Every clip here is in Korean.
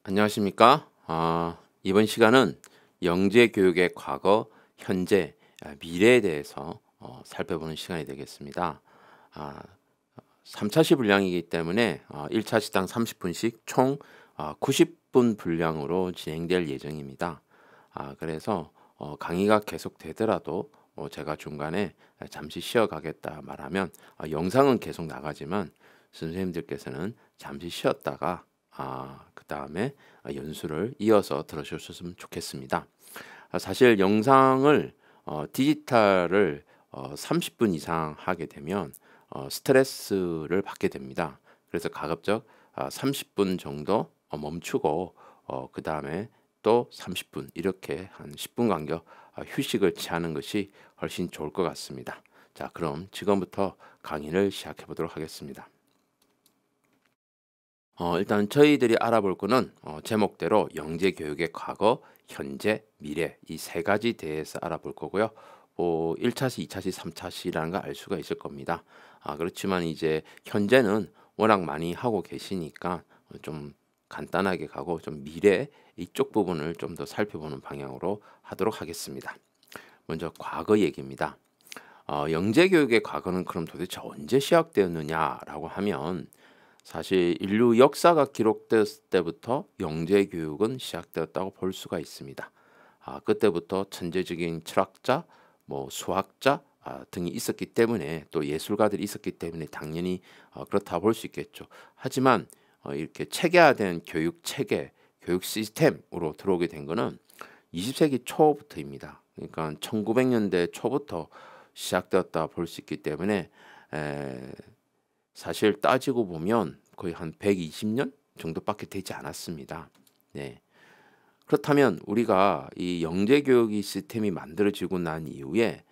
안녕하십니까? 이번 시간은 영재 교육의 과거, 현재, 미래에 대해서 살펴보는 시간이 되겠습니다. 3차시 분량이기 때문에 1차 시당 30분씩 총 90분 분량으로 진행될 예정입니다. 그래서 강의가 계속되더라도 제가 중간에 잠시 쉬어가겠다 말하면 영상은 계속 나가지만 선생님들께서는 잠시 쉬었다가 그 다음에 연수를 이어서 들으셨으면 좋겠습니다. 사실 영상을 디지털을 30분 이상 하게 되면 스트레스를 받게 됩니다. 그래서 가급적 30분 정도 멈추고 그 다음에 또 30분 이렇게 한 10분 간격 휴식을 취하는 것이 훨씬 좋을 것 같습니다. 자, 그럼 지금부터 강의를 시작해 보도록 하겠습니다. 일단 저희들이 알아볼 거는 제목대로 영재 교육의 과거, 현재, 미래 이 세 가지 대해서 알아볼 거고요. 1차시, 2차시, 3차시라는 걸 알 수가 있을 겁니다. 그렇지만 이제 현재는 워낙 많이 하고 계시니까 좀 간단하게 가고 좀 미래 이쪽 부분을 좀 더 살펴보는 방향으로 하도록 하겠습니다. 먼저 과거 얘기입니다. 영재 교육의 과거는 그럼 도대체 언제 시작되었느냐라고 하면 사실 인류 역사가 기록됐을 때부터 영재 교육은 시작되었다고 볼 수가 있습니다. 그때부터 천재적인 철학자, 수학자 등이 있었기 때문에 또 예술가들이 있었기 때문에 당연히 그렇다 볼 수 있겠죠. 하지만 이렇게 체계화된 교육 체계, 교육 시스템으로 들어오게 된 것은 20세기 초부터입니다. 그러니까 1900년대 초부터 시작되었다 볼 수 있기 때문에 사실 따지고 보면 거의 한 120년 정도밖에 되지 않았습니다. 네. 그렇다면 우리가 이 영재 교육이 시스템이 만들어지고 난 이후에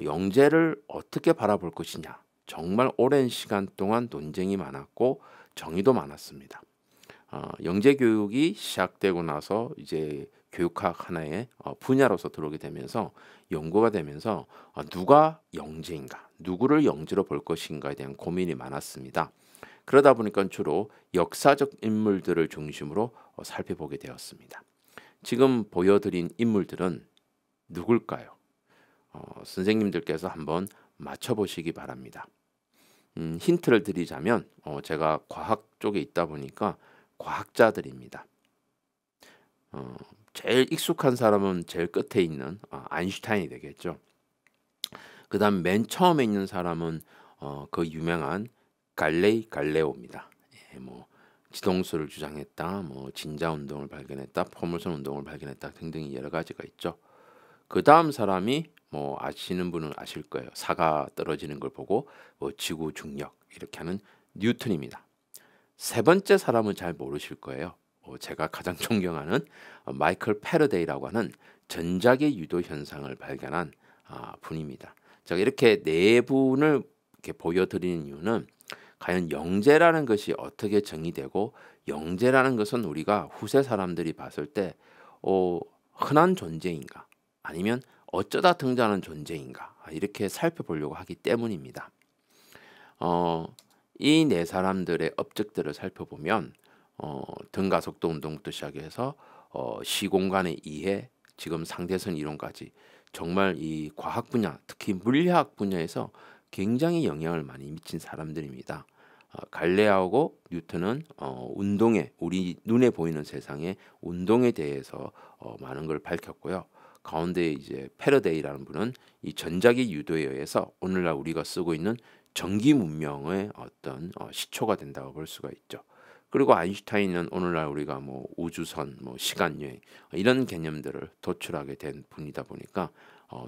영재를 어떻게 바라볼 것이냐. 정말 오랜 시간 동안 논쟁이 많았고 정의도 많았습니다. 영재 교육이 시작되고 나서 이제 교육학 하나의 분야로서 들어오게 되면서 연구가 되면서 누가 영재인가, 누구를 영재로 볼 것인가에 대한 고민이 많았습니다. 그러다 보니까 주로 역사적 인물들을 중심으로 살펴보게 되었습니다. 지금 보여드린 인물들은 누굴까요? 선생님들께서 한번 맞춰보시기 바랍니다. 힌트를 드리자면 제가 과학 쪽에 있다 보니까 과학자들입니다. 제일 익숙한 사람은 제일 끝에 있는 아인슈타인이 되겠죠. 그 다음 맨 처음에 있는 사람은 그 유명한 갈레오입니다. 지동수를 주장했다, 진자운동을 발견했다, 포물선 운동을 발견했다 등등이 여러 가지가 있죠. 그 다음 사람이 아시는 분은 아실 거예요. 사가 떨어지는 걸 보고 지구 중력 이렇게 하는 뉴턴입니다. 세 번째 사람은 잘 모르실 거예요. 제가 가장 존경하는 마이클 패러데이라고 하는 전자기 유도 현상을 발견한 분입니다. 제가 이렇게 네 분을 이렇게 보여드리는 이유는 과연 영재라는 것이 어떻게 정의되고 영재라는 것은 우리가 후세 사람들이 봤을 때 흔한 존재인가 아니면 어쩌다 등장하는 존재인가 이렇게 살펴보려고 하기 때문입니다. 이 네 사람들의 업적들을 살펴보면 등가속도 운동부터 시작해서 시공간의 이해, 지금 상대선 이론까지 정말 이 과학 분야, 특히 물리학 분야에서 굉장히 영향을 많이 미친 사람들입니다. 갈레오하고 뉴턴은 운동에 우리 눈에 보이는 세상의 운동에 대해서 많은 걸 밝혔고요. 가운데 이제 패러데이라는 분은 이 전자기 유도에 의해서 오늘날 우리가 쓰고 있는 전기 문명의 어떤 시초가 된다고 볼 수가 있죠. 그리고 아인슈타인은 오늘날 우리가 우주선, 시간 여행 이런 개념들을 도출하게 된 분이다 보니까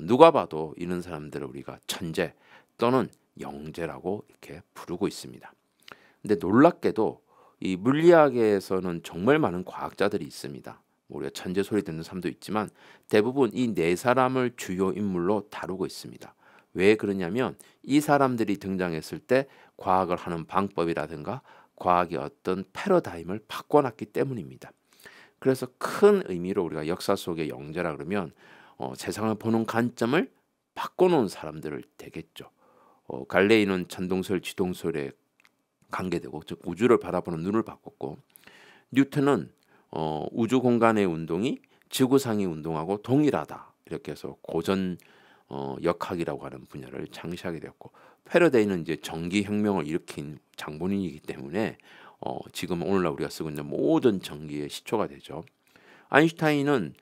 누가 봐도 이런 사람들을 우리가 천재 또는 영재라고 이렇게 부르고 있습니다. 근데 놀랍게도 이 물리학에서는 정말 많은 과학자들이 있습니다. 우리가 천재 소리 듣는 사람도 있지만 대부분 이 네 사람을 주요 인물로 다루고 있습니다. 왜 그러냐면 이 사람들이 등장했을 때 과학을 하는 방법이라든가 과학의 어떤 패러다임을 바꿔놨기 때문입니다. 그래서 큰 의미로 우리가 역사 속의 영재라 그러면 세상을 보는 관점을 바꿔놓은 사람들을 되겠죠. 갈레이는 천동설, 지동설에 관계되고 즉 우주를 바라보는 눈을 바꿨고 뉴턴은 우주 공간의 운동이 지구상의 운동하고 동일하다 이렇게 해서 고전 역학이라고 하는 분야를 창시하게 되었고 패러데이는 이제 전기혁명을 일으킨 장본인이기 때문에 지금 오늘날 우리가 쓰고 있는 모든 전기의 시초가 되죠. 아인슈타인은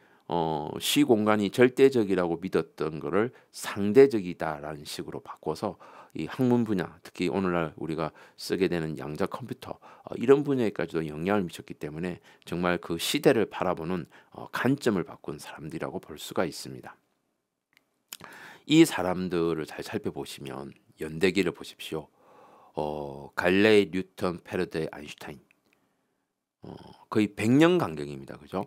시공간이 절대적이라고 믿었던 것을 상대적이다라는 식으로 바꿔서 이 학문 분야, 특히 오늘날 우리가 쓰게 되는 양자 컴퓨터 이런 분야에까지도 영향을 미쳤기 때문에 정말 그 시대를 바라보는 관점을 바꾼 사람들이라고 볼 수가 있습니다. 이 사람들을 잘 살펴보시면 연대기를 보십시오. 갈레이, 뉴턴, 패러데이, 아인슈타인 거의 100년 간격입니다. 그죠?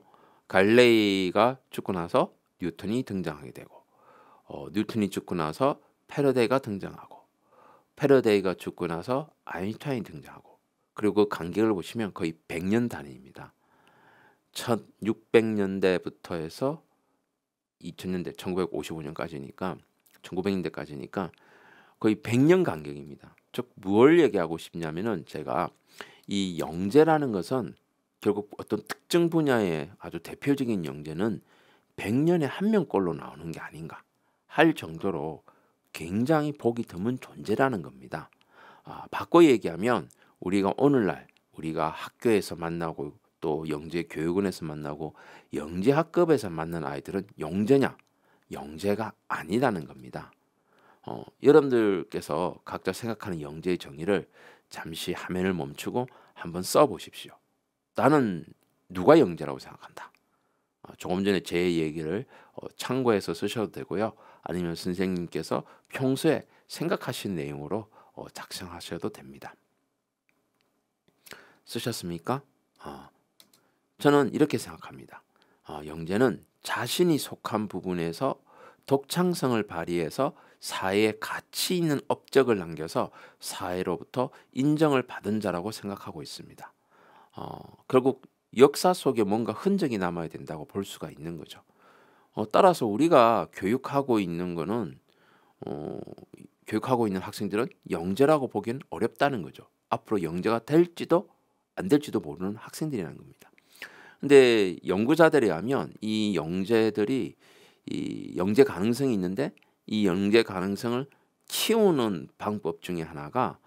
갈레이가 죽고 나서 뉴턴이 등장하게 되고 뉴턴이 죽고 나서 패러데이가 등장하고 패러데이가 죽고 나서 아인슈타인이 등장하고 그리고 그 간격을 보시면 거의 100년 단위입니다. 1600년대부터 해서 2000년대 1955년까지니까 1900년대까지니까 거의 100년 간격입니다. 즉 뭘 얘기하고 싶냐면은 제가 이 영재라는 것은 결국 어떤 특정 분야의 아주 대표적인 영재는 100년에 한 명꼴로 나오는 게 아닌가 할 정도로 굉장히 보기 드문 존재라는 겁니다. 바꿔 얘기하면 우리가 오늘날 우리가 학교에서 만나고 또 영재 교육원에서 만나고 영재 학급에서 만난 아이들은 영재냐? 영재가 아니라는 겁니다. 여러분들께서 각자 생각하는 영재의 정의를 잠시 화면을 멈추고 한번 써보십시오. 나는 누가 영재라고 생각한다. 조금 전에 제 얘기를 참고해서 쓰셔도 되고요. 아니면 선생님께서 평소에 생각하신 내용으로 작성하셔도 됩니다. 쓰셨습니까? 저는 이렇게 생각합니다. 영재는 자신이 속한 부분에서 독창성을 발휘해서 사회에 가치 있는 업적을 남겨서 사회로부터 인정을 받은 자라고 생각하고 있습니다. 결국 역사 속에 뭔가 흔적이 남아야 된다고 볼 수가 있는 거죠. 따라서 우리가 교육하고 있는 거는 교육하고 있는 학생들은 영재라고 보기엔 어렵다는 거죠. 앞으로 영재가 될지도 안 될지도 모르는 학생들이라는 겁니다. 근데 연구자들에 의하면 이 영재들이 이 영재 가능성이 있는데 이 영재 가능성을 키우는 방법 중에 하나가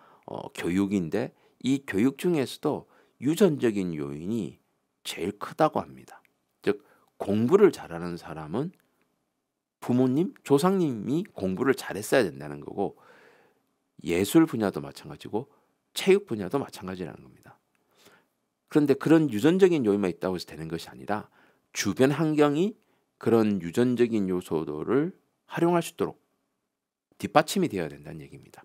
교육인데 이 교육 중에서도 유전적인 요인이 제일 크다고 합니다. 즉 공부를 잘하는 사람은 부모님, 조상님이 공부를 잘했어야 된다는 거고 예술 분야도 마찬가지고 체육 분야도 마찬가지라는 겁니다. 그런데 그런 유전적인 요인만 있다고 해서 되는 것이 아니라 주변 환경이 그런 유전적인 요소들을 활용할 수 있도록 뒷받침이 되어야 된다는 얘기입니다.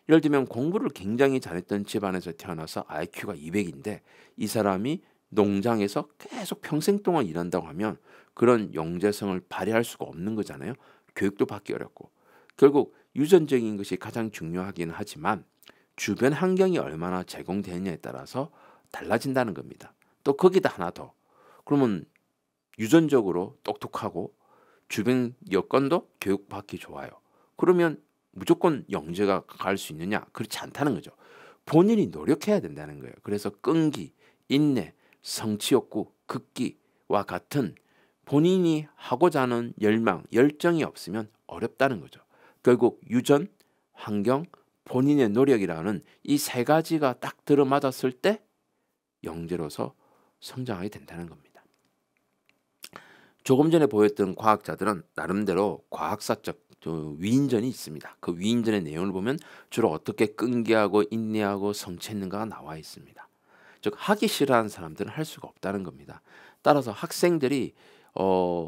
예를 들면 공부를 굉장히 잘했던 집안에서 태어나서 IQ가 200인데 이 사람이 농장에서 계속 평생 동안 일한다고 하면 그런 영재성을 발휘할 수가 없는 거잖아요. 교육도 받기 어렵고 결국 유전적인 것이 가장 중요하긴 하지만 주변 환경이 얼마나 제공되느냐에 따라서 달라진다는 겁니다. 또 거기다 하나 더 그러면 유전적으로 똑똑하고 주변 여건도 교육받기 좋아요. 그러면 무조건 영재가 갈 수 있느냐? 그렇지 않다는 거죠. 본인이 노력해야 된다는 거예요. 그래서 끈기, 인내, 성취욕구, 극기와 같은 본인이 하고자 하는 열망, 열정이 없으면 어렵다는 거죠. 결국 유전, 환경, 본인의 노력이라는 이 세 가지가 딱 들어맞았을 때 영재로서 성장하게 된다는 겁니다. 조금 전에 보였던 과학자들은 나름대로 과학사적 위인전이 있습니다. 그 위인전의 내용을 보면 주로 어떻게 끈기하고 인내하고 성취했는가가 나와 있습니다. 즉 하기 싫어하는 사람들은 할 수가 없다는 겁니다. 따라서 학생들이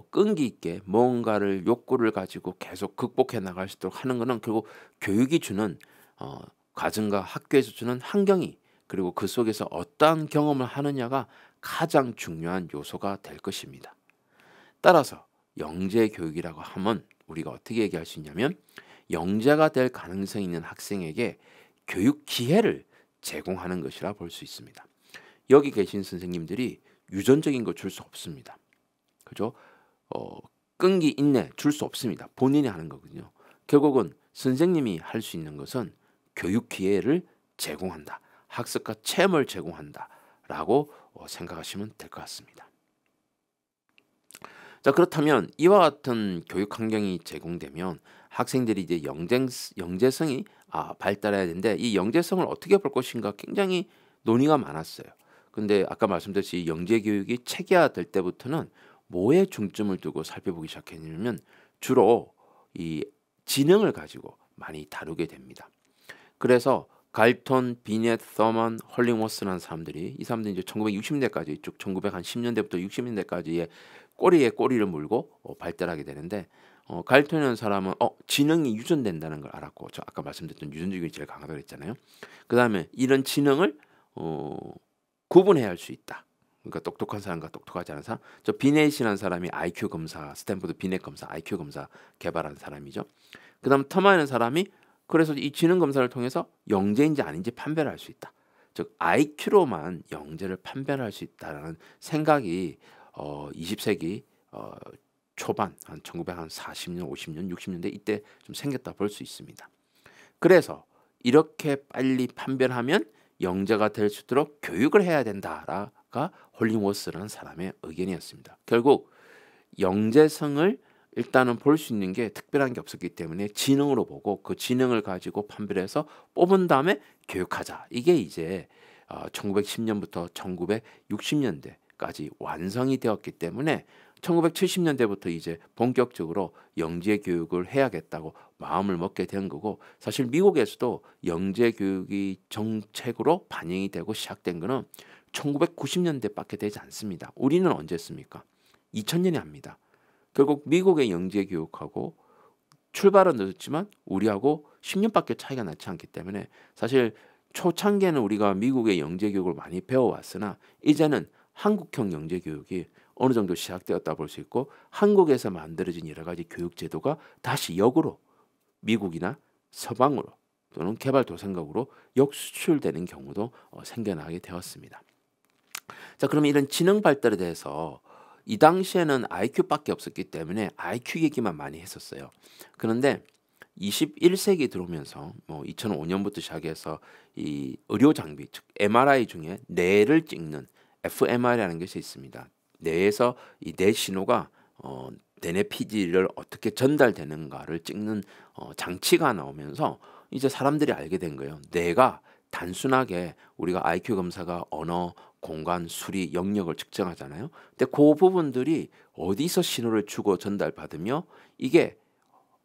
끈기 있게 뭔가를 욕구를 가지고 계속 극복해 나갈 수 있도록 하는 것은 결국 교육이 주는 가정과 학교에서 주는 환경이 그리고 그 속에서 어떠한 경험을 하느냐가 가장 중요한 요소가 될 것입니다. 따라서 영재 교육이라고 하면 우리가 어떻게 얘기할 수 있냐면 영재가 될 가능성이 있는 학생에게 교육 기회를 제공하는 것이라 볼 수 있습니다. 여기 계신 선생님들이 유전적인 거 줄 수 없습니다. 그죠? 끈기, 인내 줄 수 없습니다. 본인이 하는 거거든요. 결국은 선생님이 할 수 있는 것은 교육 기회를 제공한다. 학습과 체험을 제공한다라고 생각하시면 될 것 같습니다. 자, 그렇다면 이와 같은 교육 환경이 제공되면 학생들이 이제 영재성이 발달해야 되는데 이 영재성을 어떻게 볼 것인가 굉장히 논의가 많았어요. 근데 아까 말씀드렸듯이 영재 교육이 체계화될 때부터는 뭐에 중점을 두고 살펴보기 시작했냐면 주로 이 지능을 가지고 많이 다루게 됩니다. 그래서 갈톤, 비넷, 서먼, 헐링워스라는 사람들이 이 사람들이 이제 1960년대까지 쭉 1910년대부터 60년대까지의 꼬리에 꼬리를 물고 발달하게 되는데 갈톤이라는 사람은 지능이 유전된다는 걸 알았고 저 아까 말씀드렸던 유전적이 제일 강하다고 했잖아요. 그다음에 이런 지능을 구분해야 할 수 있다. 그러니까 똑똑한 사람과 똑똑하지 않은 사람. 저 비넷이라는 사람이 IQ 검사, 스탠포드 비넷 검사, IQ 검사 개발한 사람이죠. 그다음 터마이라는 사람이 그래서 이 지능 검사를 통해서 영재인지 아닌지 판별을 할 수 있다. 즉 IQ로만 영재를 판별할 수 있다라는 생각이 20세기 초반 한 1940년, 50년, 60년대 이때 좀 생겼다 볼 수 있습니다. 그래서 이렇게 빨리 판별하면 영재가 될 수 있도록 교육을 해야 된다라가 홀링워스라는 사람의 의견이었습니다. 결국 영재성을 일단은 볼 수 있는 게 특별한 게 없었기 때문에 지능으로 보고 그 지능을 가지고 판별해서 뽑은 다음에 교육하자. 이게 이제 1910년부터 1960년대까지 완성이 되었기 때문에 1970년대부터 이제 본격적으로 영재 교육을 해야겠다고 마음을 먹게 된 거고 사실 미국에서도 영재 교육이 정책으로 반영이 되고 시작된 거는 1990년대밖에 되지 않습니다. 우리는 언제 했습니까? 2000년에 합니다. 결국 미국의 영재 교육하고 출발은 늦었지만 우리하고 10년밖에 차이가 나지 않기 때문에 사실 초창기에는 우리가 미국의 영재 교육을 많이 배워왔으나 이제는 한국형 영재 교육이 어느 정도 시작되었다 볼 수 있고 한국에서 만들어진 여러 가지 교육 제도가 다시 역으로 미국이나 서방으로 또는 개발도상국으로 역수출되는 경우도 생겨나게 되었습니다. 자, 그러면 이런 지능 발달에 대해서 이 당시에는 IQ밖에 없었기 때문에 IQ 얘기만 많이 했었어요. 그런데 21세기 들어오면서 2005년부터 시작해서 이 의료 장비, 즉 MRI 중에 뇌를 찍는 fMRI라는 것이 있습니다. 뇌에서 이 뇌 신호가 뇌내 피지를 어떻게 전달되는가를 찍는 장치가 나오면서 이제 사람들이 알게 된 거예요. 뇌가 단순하게 우리가 IQ 검사가 언어, 공간, 수리, 영역을 측정하잖아요. 근데 그 부분들이 어디서 신호를 주고 전달받으며 이게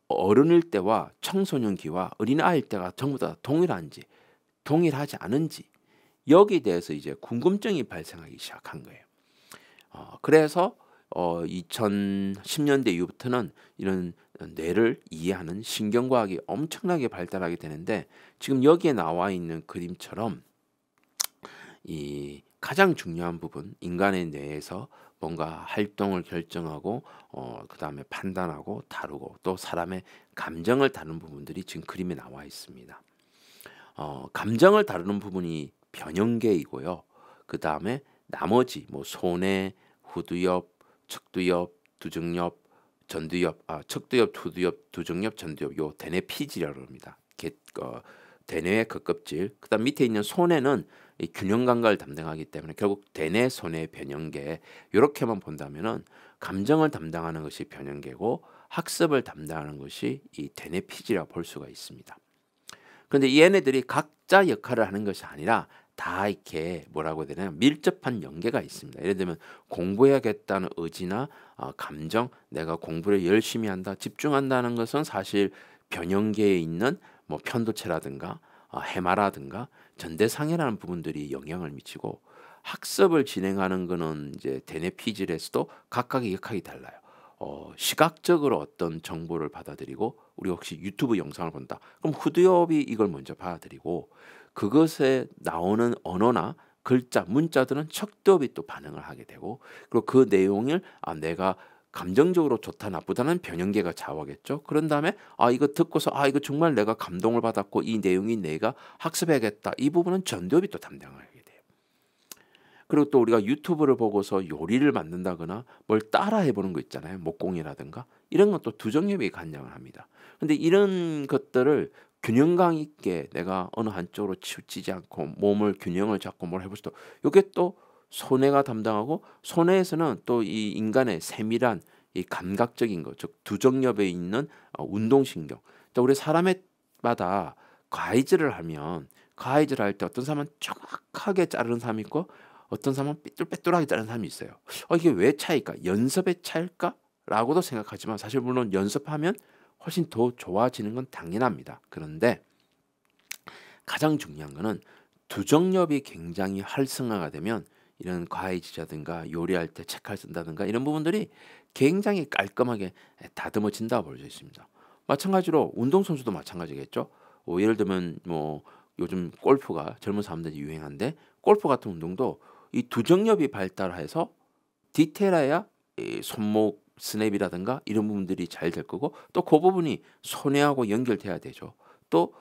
어른일 때와 청소년기와 어린아이일 때가 전부 다 동일한지 동일하지 않은지 여기에 대해서 이제 궁금증이 발생하기 시작한 거예요. 그래서 2010년대 이후부터는 이런 뇌를 이해하는 신경과학이 엄청나게 발달하게 되는데 지금 여기에 나와 있는 그림처럼 이 가장 중요한 부분 인간의 뇌에서 뭔가 활동을 결정하고 그 다음에 판단하고 다루고 또 사람의 감정을 다루는 부분들이 지금 그림에 나와 있습니다. 감정을 다루는 부분이 변형계이고요. 그 다음에 나머지 손해, 후두엽, 척두엽, 두정엽, 전두엽, 척두엽, 후두엽, 두정엽, 전두엽 요 대뇌 피지라고 합니다. 대뇌의 겉껍질. 그다음 밑에 있는 손해는 이 균형 감각을 담당하기 때문에 결국 대뇌, 손해, 변형계 이렇게만 본다면은 감정을 담당하는 것이 변형계고 학습을 담당하는 것이 이 대뇌 피지라고 볼 수가 있습니다. 그런데 이 얘네들이 각자 역할을 하는 것이 아니라 다 이렇게 뭐라고 해야 되나 밀접한 연계가 있습니다. 예를 들면 공부해야겠다는 의지나 감정, 내가 공부를 열심히 한다, 집중한다는 것은 사실 변형계에 있는 편도체라든가 해마라든가 전대상해라는 부분들이 영향을 미치고 학습을 진행하는 것은 이제 대뇌 피질에서도 각각의 역할이 달라요. 시각적으로 어떤 정보를 받아들이고 우리가 혹시 유튜브 영상을 본다. 그럼 후두엽이 이걸 먼저 받아들이고 그것에 나오는 언어나 글자, 문자들은 척두엽이 또 반응을 하게 되고 그리고 그 내용을 내가 감정적으로 좋다 나쁘다는 변형계가 좌우하겠죠. 그런 다음에 이거 듣고서 이거 정말 내가 감동을 받았고 이 내용이 내가 학습해야겠다. 이 부분은 전두엽이 또 담당을 하게 돼요. 그리고 또 우리가 유튜브를 보고서 요리를 만든다거나 뭘 따라 해보는 거 있잖아요. 목공이라든가 이런 것도 두정엽이 관장을 합니다. 근데 이런 것들을 균형감 있게 내가 어느 한쪽으로 치우치지 않고 몸을 균형을 잡고 뭘 해볼 수도, 요게 또 손해가 담당하고, 손해에서는 또 이 인간의 세밀한 이 감각적인 것, 즉 두정엽에 있는 운동신경. 또 우리 사람마다 가위질을 하면, 가위질을 할 때 어떤 사람은 정확하게 자르는 사람이 있고 어떤 사람은 삐뚤빼뚤하게 자르는 사람이 있어요. 이게 왜 차이일까? 연습의 차일까? 라고도 생각하지만 사실 물론 연습하면 훨씬 더 좋아지는 건 당연합니다. 그런데 가장 중요한 거는 두정엽이 굉장히 활성화가 되면 이런 과외지라든가 요리할 때 책을 쓴다든가 이런 부분들이 굉장히 깔끔하게 다듬어진다고 볼 수 있습니다. 마찬가지로 운동선수도 마찬가지겠죠. 예를 들면 뭐 요즘 골프가 젊은 사람들이 유행한데, 골프 같은 운동도 이 두정엽이 발달해서 디테일해야 이 손목 스냅이라든가 이런 부분들이 잘 될 거고, 또 그 부분이 손해하고 연결돼야 되죠. 또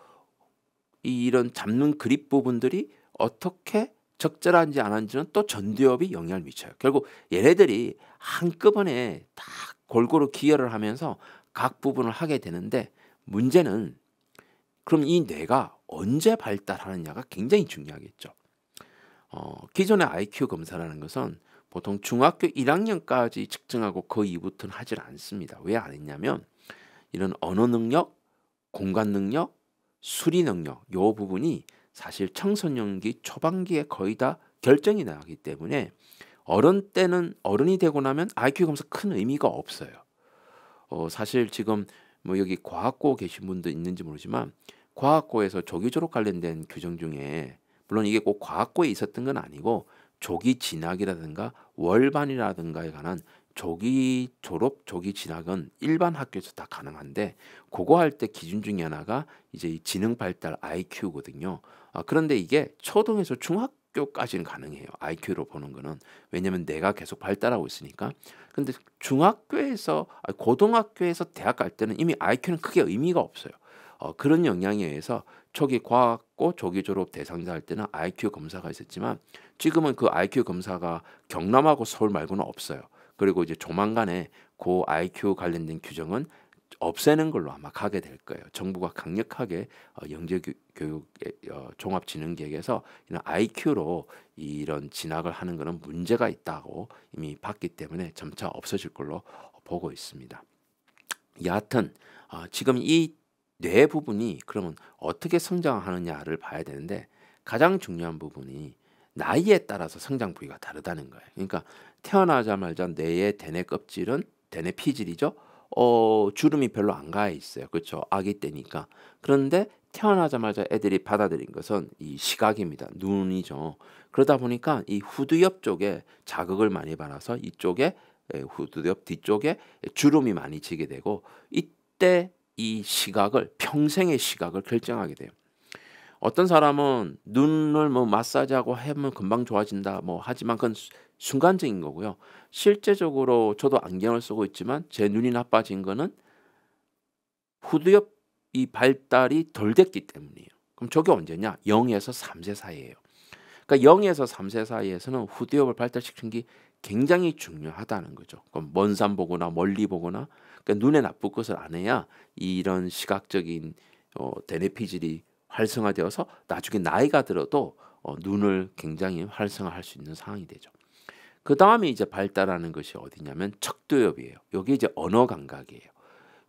이런 잡는 그립 부분들이 어떻게 적절한지 안 한지는 또 전두엽이 영향을 미쳐요. 결국 얘네들이 한꺼번에 다 골고루 기여를 하면서 각 부분을 하게 되는데, 문제는 그럼 이 뇌가 언제 발달하느냐가 굉장히 중요하겠죠. 기존의 IQ 검사라는 것은 보통 중학교 1학년까지 측정하고 그 이후부터는 하질 않습니다. 왜 안 했냐면 이런 언어 능력, 공간 능력, 수리 능력 요 부분이 사실 청소년기 초반기에 거의 다 결정이 나기 때문에 어른이 되고 나면 IQ 검사 큰 의미가 없어요. 사실 지금 뭐 여기 과학고 계신 분도 있는지 모르지만 과학고에서 조기 졸업 관련된 규정 중에, 물론 이게 꼭 과학고에 있었던 건 아니고 조기 진학이라든가 월반이라든가에 관한 조기 졸업, 조기 진학은 일반 학교에서 다 가능한데, 그거 할 때 기준 중에 하나가 이제 이 지능 발달 IQ거든요. 그런데 이게 초등에서 중학교까지는 가능해요. IQ로 보는 거는. 왜냐면 내가 계속 발달하고 있으니까. 근데 중학교에서 고등학교에서 대학 갈 때는 이미 IQ는 크게 의미가 없어요. 그런 영향에 의해서 초기 과학고 조기 졸업 대상자 할 때는 IQ 검사가 있었지만, 지금은 그 IQ 검사가 경남하고 서울 말고는 없어요. 그리고 이제 조만간에 그 IQ 관련된 규정은 없애는 걸로 아마 가게 될 거예요. 정부가 강력하게 영재교육 종합진흥계획에서 이런 IQ로 이런 진학을 하는 것은 문제가 있다고 이미 봤기 때문에 점차 없어질 걸로 보고 있습니다. 여하튼 지금 이 뇌 부분이 그러면 어떻게 성장하느냐를 봐야 되는데, 가장 중요한 부분이 나이에 따라서 성장 부위가 다르다는 거예요. 그러니까 태어나자마자 뇌의 대뇌 껍질은 대뇌 피질이죠. 주름이 별로 안 가 있어요. 그렇죠. 아기 때니까. 그런데 태어나자마자 애들이 받아들인 것은 이 시각입니다. 눈이죠. 그러다 보니까 이 후두엽 쪽에 자극을 많이 받아서 이쪽에 후두엽 뒤쪽에 주름이 많이 지게 되고, 이때 이 시각을, 평생의 시각을 결정하게 돼요. 어떤 사람은 눈을 뭐 마사지하고 하면 금방 좋아진다 뭐 하지만 그건 순간적인 거고요. 실제적으로 저도 안경을 쓰고 있지만 제 눈이 나빠진 거는 후두엽 이 발달이 덜 됐기 때문이에요. 그럼 저게 언제냐? 0에서 3세 사이예요. 그러니까 0에서 3세 사이에서는 후두엽을 발달시키는 게 굉장히 중요하다는 거죠. 그럼 먼 산 보거나 멀리 보거나, 그러니까 눈에 나쁠 것을 안 해야 이런 시각적인 대뇌 피질이 활성화되어서 나중에 나이가 들어도 눈을 굉장히 활성화할 수 있는 상황이 되죠. 그 다음에 이제 발달하는 것이 어디냐면 척두엽이에요. 여기 이제 언어 감각이에요.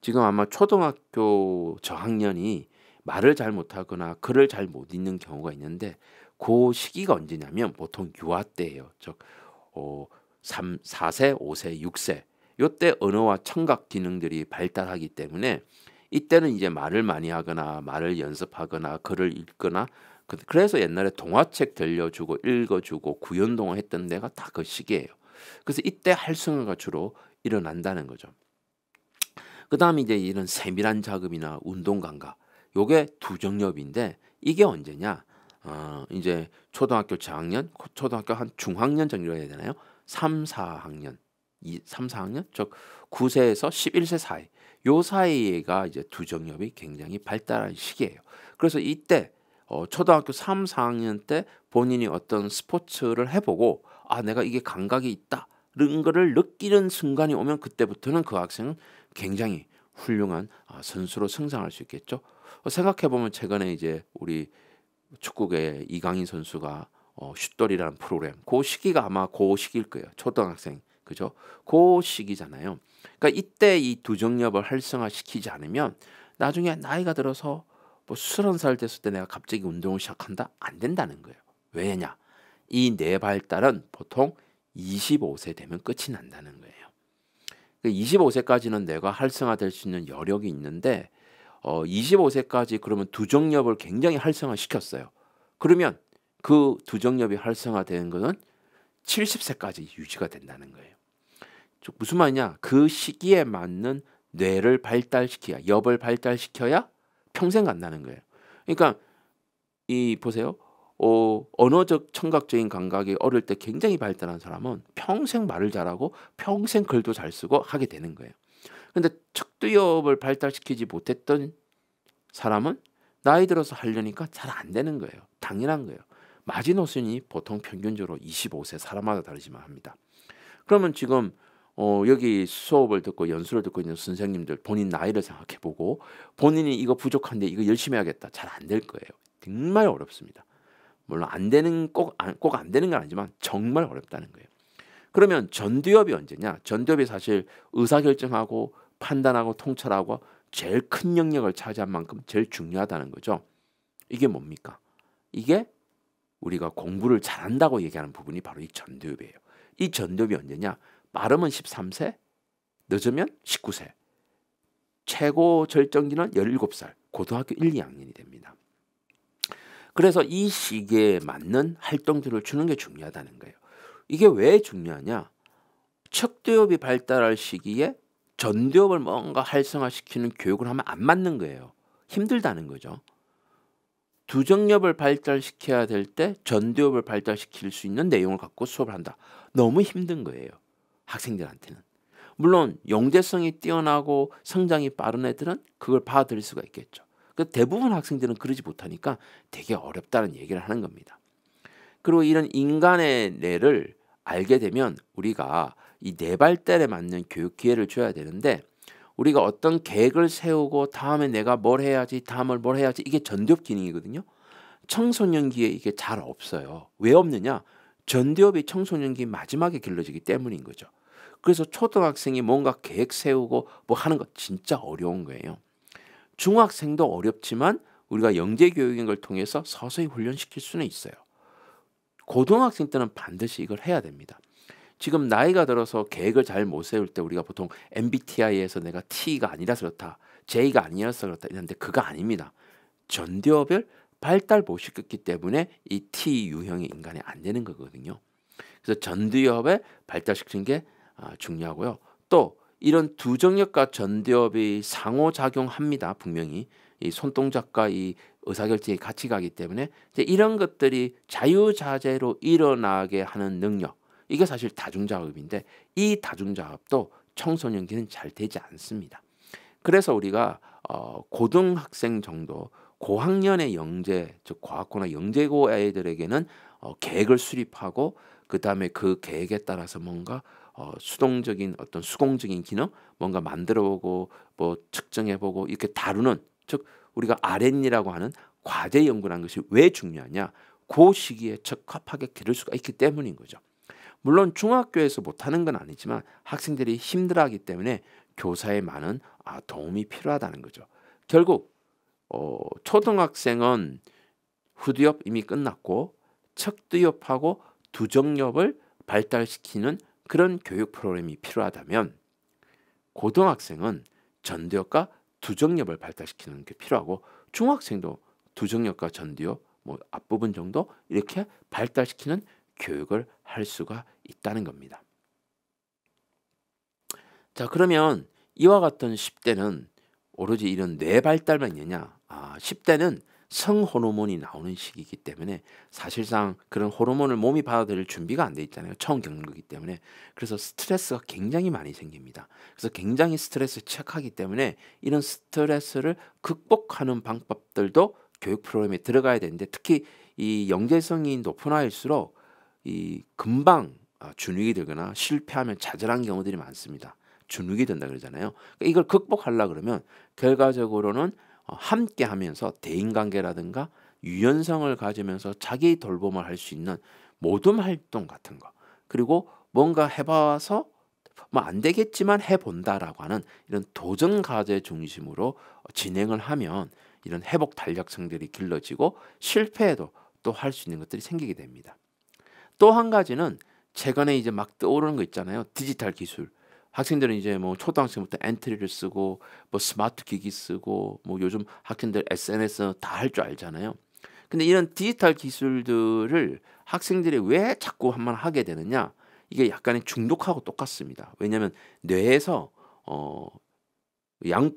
지금 아마 초등학교 저학년이 말을 잘 못하거나 글을 잘 못 읽는 경우가 있는데, 그 시기가 언제냐면 보통 유아 때예요. 즉 4세, 5세, 6세 요때 언어와 청각 기능들이 발달하기 때문에 이때는 이제 말을 많이 하거나 말을 연습하거나 글을 읽거나, 그래서 옛날에 동화책 들려주고 읽어주고 구연동화 했던 데가 다 그 시기예요. 그래서 이때 활성화가 주로 일어난다는 거죠. 그 다음에 이제 이런 세밀한 자극이나 운동 감각, 요게 두정엽인데 이게 언제냐? 이제 초등학교 저학년, 초등학교 한 중학년 정도 해야 되나요? 3, 4학년, 3, 4학년, 즉 9세에서 11세 사이, 요 사이가 이제 두정엽이 굉장히 발달한 시기예요. 그래서 이때 초등학교 3, 4학년 때 본인이 어떤 스포츠를 해보고 아 내가 이게 감각이 있다는 거를 느끼는 순간이 오면 그때부터는 그 학생은 굉장히 훌륭한 선수로 성장할 수 있겠죠. 생각해 보면 최근에 이제 우리 축구계 이강인 선수가 슛돌이라는 프로그램 그 시기가 아마 그 시기일 거예요. 초등학생 그죠? 그 시기잖아요. 그러니까 이때 이 두정엽을 활성화시키지 않으면 나중에 나이가 들어서 뭐 30살 됐을 때 내가 갑자기 운동을 시작한다? 안 된다는 거예요. 왜냐? 이 뇌 발달은 보통 25세 되면 끝이 난다는 거예요. 25세까지는 뇌가 활성화될 수 있는 여력이 있는데 25세까지 그러면 두정엽을 굉장히 활성화시켰어요. 그러면 그 두정엽이 활성화되는 거는 70세까지 유지가 된다는 거예요. 무슨 말이냐? 그 시기에 맞는 뇌를 발달시켜야, 엽을 발달시켜야 평생 간다는 거예요. 그러니까 이 보세요. 언어적 청각적인 감각이 어릴 때 굉장히 발달한 사람은 평생 말을 잘하고 평생 글도 잘 쓰고 하게 되는 거예요. 근데 척두엽을 발달시키지 못했던 사람은 나이 들어서 하려니까 잘 안 되는 거예요. 당연한 거예요. 마지노선이 보통 평균적으로 25세 사람마다 다르지만 합니다. 그러면 지금 여기 수업을 듣고 연수를 듣고 있는 선생님들 본인 나이를 생각해보고 본인이 이거 부족한데 이거 열심히 해야겠다. 잘 안 될 거예요. 정말 어렵습니다. 물론 안 되는 꼭 안 되는 건 아니지만 정말 어렵다는 거예요. 그러면 전두엽이 언제냐? 전두엽이 사실 의사결정하고 판단하고 통찰하고 제일 큰 영역을 차지한 만큼 제일 중요하다는 거죠. 이게 뭡니까? 이게 우리가 공부를 잘한다고 얘기하는 부분이 바로 이 전두엽이에요. 이 전두엽이 언제냐? 빠르면 13세, 늦으면 19세. 최고 절정기는 17살, 고등학교 1, 2학년이 됩니다. 그래서 이 시기에 맞는 활동들을 주는 게 중요하다는 거예요. 이게 왜 중요하냐? 척두엽이 발달할 시기에 전두엽을 뭔가 활성화시키는 교육을 하면 안 맞는 거예요. 힘들다는 거죠. 두정엽을 발달시켜야 될 때 전두엽을 발달시킬 수 있는 내용을 갖고 수업을 한다. 너무 힘든 거예요. 학생들한테는. 물론 영재성이 뛰어나고 성장이 빠른 애들은 그걸 받아들일 수가 있겠죠. 대부분 학생들은 그러지 못하니까 되게 어렵다는 얘기를 하는 겁니다. 그리고 이런 인간의 뇌를 알게 되면 우리가 이 뇌 발달에 맞는 교육 기회를 줘야 되는데 우리가 어떤 계획을 세우고 다음에 내가 뭘 해야지 다음을 뭘 해야지 이게 전두엽 기능이거든요. 청소년기에 이게 잘 없어요. 왜 없느냐? 전두엽이 청소년기 마지막에 길러지기 때문인 거죠. 그래서 초등학생이 뭔가 계획 세우고 뭐 하는 거 진짜 어려운 거예요. 중학생도 어렵지만 우리가 영재교육인 걸 통해서 서서히 훈련시킬 수는 있어요. 고등학생 때는 반드시 이걸 해야 됩니다. 지금 나이가 들어서 계획을 잘 못 세울 때 우리가 보통 MBTI에서 내가 T가 아니라서 그렇다, J가 아니라서 그렇다 이런데 그거 아닙니다. 전두엽을 발달 못 시켰기 때문에 이 T 유형의 인간이 안 되는 거거든요. 그래서 전두엽을 발달시키는 게 중요하고요. 또 이런 두정엽과 전두엽이 상호작용합니다. 분명히 이 손동작과 이 의사결정이 같이 가기 때문에 이제 이런 것들이 자유자재로 일어나게 하는 능력, 이게 사실 다중자업인데 이 다중자업도 청소년기는 잘 되지 않습니다. 그래서 우리가 고등학생 정도 고학년의 영재, 즉 과학고나 영재고 애들에게는 계획을 수립하고 그 다음에 그 계획에 따라서 뭔가 수동적인 어떤 수공적인 기능 뭔가 만들어보고 뭐 측정해보고 이렇게 다루는, 즉 우리가 R&D라고 하는 과제 연구라는 것이 왜 중요하냐? 그 시기에 적합하게 기를 수가 있기 때문인 거죠. 물론 중학교에서 못하는 건 아니지만 학생들이 힘들어하기 때문에 교사의 많은 도움이 필요하다는 거죠. 결국 초등학생은 후두엽 이미 끝났고 척두엽하고 두정엽을 발달시키는 그런 교육 프로그램이 필요하다면 고등학생은 전두엽과 두정엽을 발달시키는 게 필요하고 중학생도 두정엽과 전두엽 뭐 앞부분 정도 이렇게 발달시키는 교육을 할 수가 있다는 겁니다. 자, 그러면 이와 같은 10대는 오로지 이런 뇌 발달만 있느냐? 10대는 성호르몬이 나오는 시기이기 때문에 사실상 그런 호르몬을 몸이 받아들일 준비가 안 돼 있잖아요. 처음 겪는 거기 때문에. 그래서 스트레스가 굉장히 많이 생깁니다. 그래서 굉장히 스트레스에 취약하기 때문에 이런 스트레스를 극복하는 방법들도 교육 프로그램에 들어가야 되는데 특히 이 영재성이 높은 아이일수록 이 금방 주눅이 들거나 실패하면 좌절한 경우들이 많습니다. 주눅이 든다 그러잖아요. 그러니까 이걸 극복하려고 그러면 결과적으로는 함께 하면서 대인관계라든가 유연성을 가지면서 자기 돌봄을 할 수 있는 모둠 활동 같은 거, 그리고 뭔가 해봐서 뭐 안 되겠지만 해본다라고 하는 이런 도전 과제 중심으로 진행을 하면 이런 회복 탄력성들이 길러지고 실패해도 또 할 수 있는 것들이 생기게 됩니다. 또 한 가지는 최근에 이제 막 떠오르는 거 있잖아요. 디지털 기술. 학생들은 이제 뭐 초등학생부터 엔트리를 쓰고 뭐 스마트 기기 쓰고 뭐 요즘 학생들 SNS 다 할 줄 알잖아요. 근데 이런 디지털 기술들을 학생들이 왜 자꾸 한번 하게 되느냐? 이게 약간의 중독하고 똑같습니다. 왜냐하면 뇌에서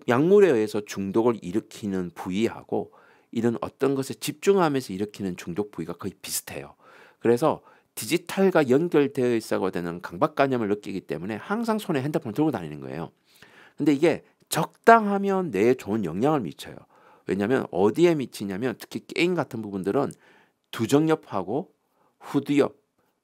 약물에 의해서 중독을 일으키는 부위하고 이런 어떤 것에 집중하면서 일으키는 중독 부위가 거의 비슷해요. 그래서 디지털과 연결되어 있어야 되는 강박관념을 느끼기 때문에 항상 손에 핸드폰 들고 다니는 거예요. 근데 이게 적당하면 뇌에 좋은 영향을 미쳐요. 왜냐하면 어디에 미치냐면 특히 게임 같은 부분들은 두정엽하고 후두엽,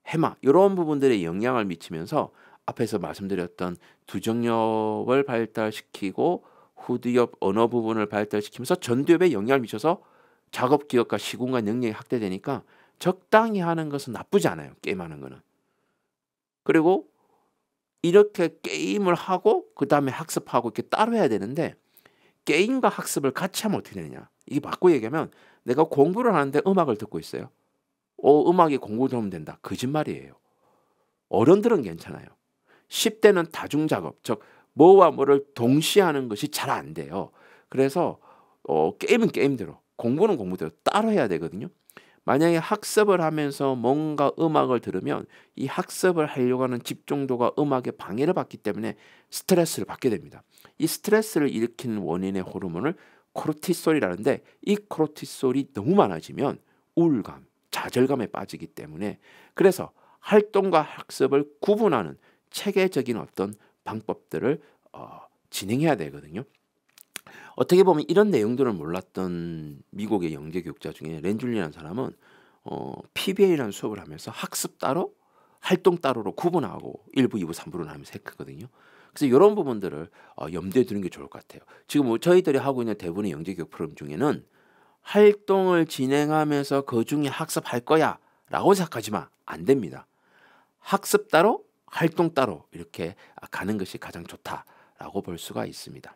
해마 이런 부분들에 영향을 미치면서 앞에서 말씀드렸던 두정엽을 발달시키고 후두엽 언어 부분을 발달시키면서 전두엽에 영향을 미쳐서 작업 기억과 시공간 능력이 확대되니까 적당히 하는 것은 나쁘지 않아요. 게임하는 거는. 그리고 이렇게 게임을 하고 그다음에 학습하고 이렇게 따로 해야 되는데 게임과 학습을 같이 하면 어떻게 되느냐. 이게 바꿔 얘기하면 내가 공부를 하는데 음악을 듣고 있어요. 음악이 공부 도움 된다. 거짓말이에요. 어른들은 괜찮아요. 10대는 다중작업, 즉 뭐와 뭐를 동시에 하는 것이 잘 안 돼요. 그래서 게임은 게임대로, 공부는 공부대로 따로 해야 되거든요. 만약에 학습을 하면서 뭔가 음악을 들으면 이 학습을 하려고 하는 집중도가 음악에 방해를 받기 때문에 스트레스를 받게 됩니다. 이 스트레스를 일으키는 원인의 호르몬을 코르티솔이라는데 이 코르티솔이 너무 많아지면 우울감, 좌절감에 빠지기 때문에 그래서 활동과 학습을 구분하는 체계적인 어떤 방법들을 진행해야 되거든요. 어떻게 보면 이런 내용들을 몰랐던 미국의 영재 교육자 중에 렌줄리라는 사람은 PBA라는 수업을 하면서 학습 따로 활동 따로로 구분하고 1부, 2부, 3부를 하면서 했거든요. 그래서 이런 부분들을 염두에 두는 게 좋을 것 같아요. 지금 뭐 저희들이 하고 있는 대부분의 영재 교육 프로그램 중에는 활동을 진행하면서 그중에 학습할 거야 라고 생각하지만 안 됩니다. 학습 따로 활동 따로 이렇게 가는 것이 가장 좋다라고 볼 수가 있습니다.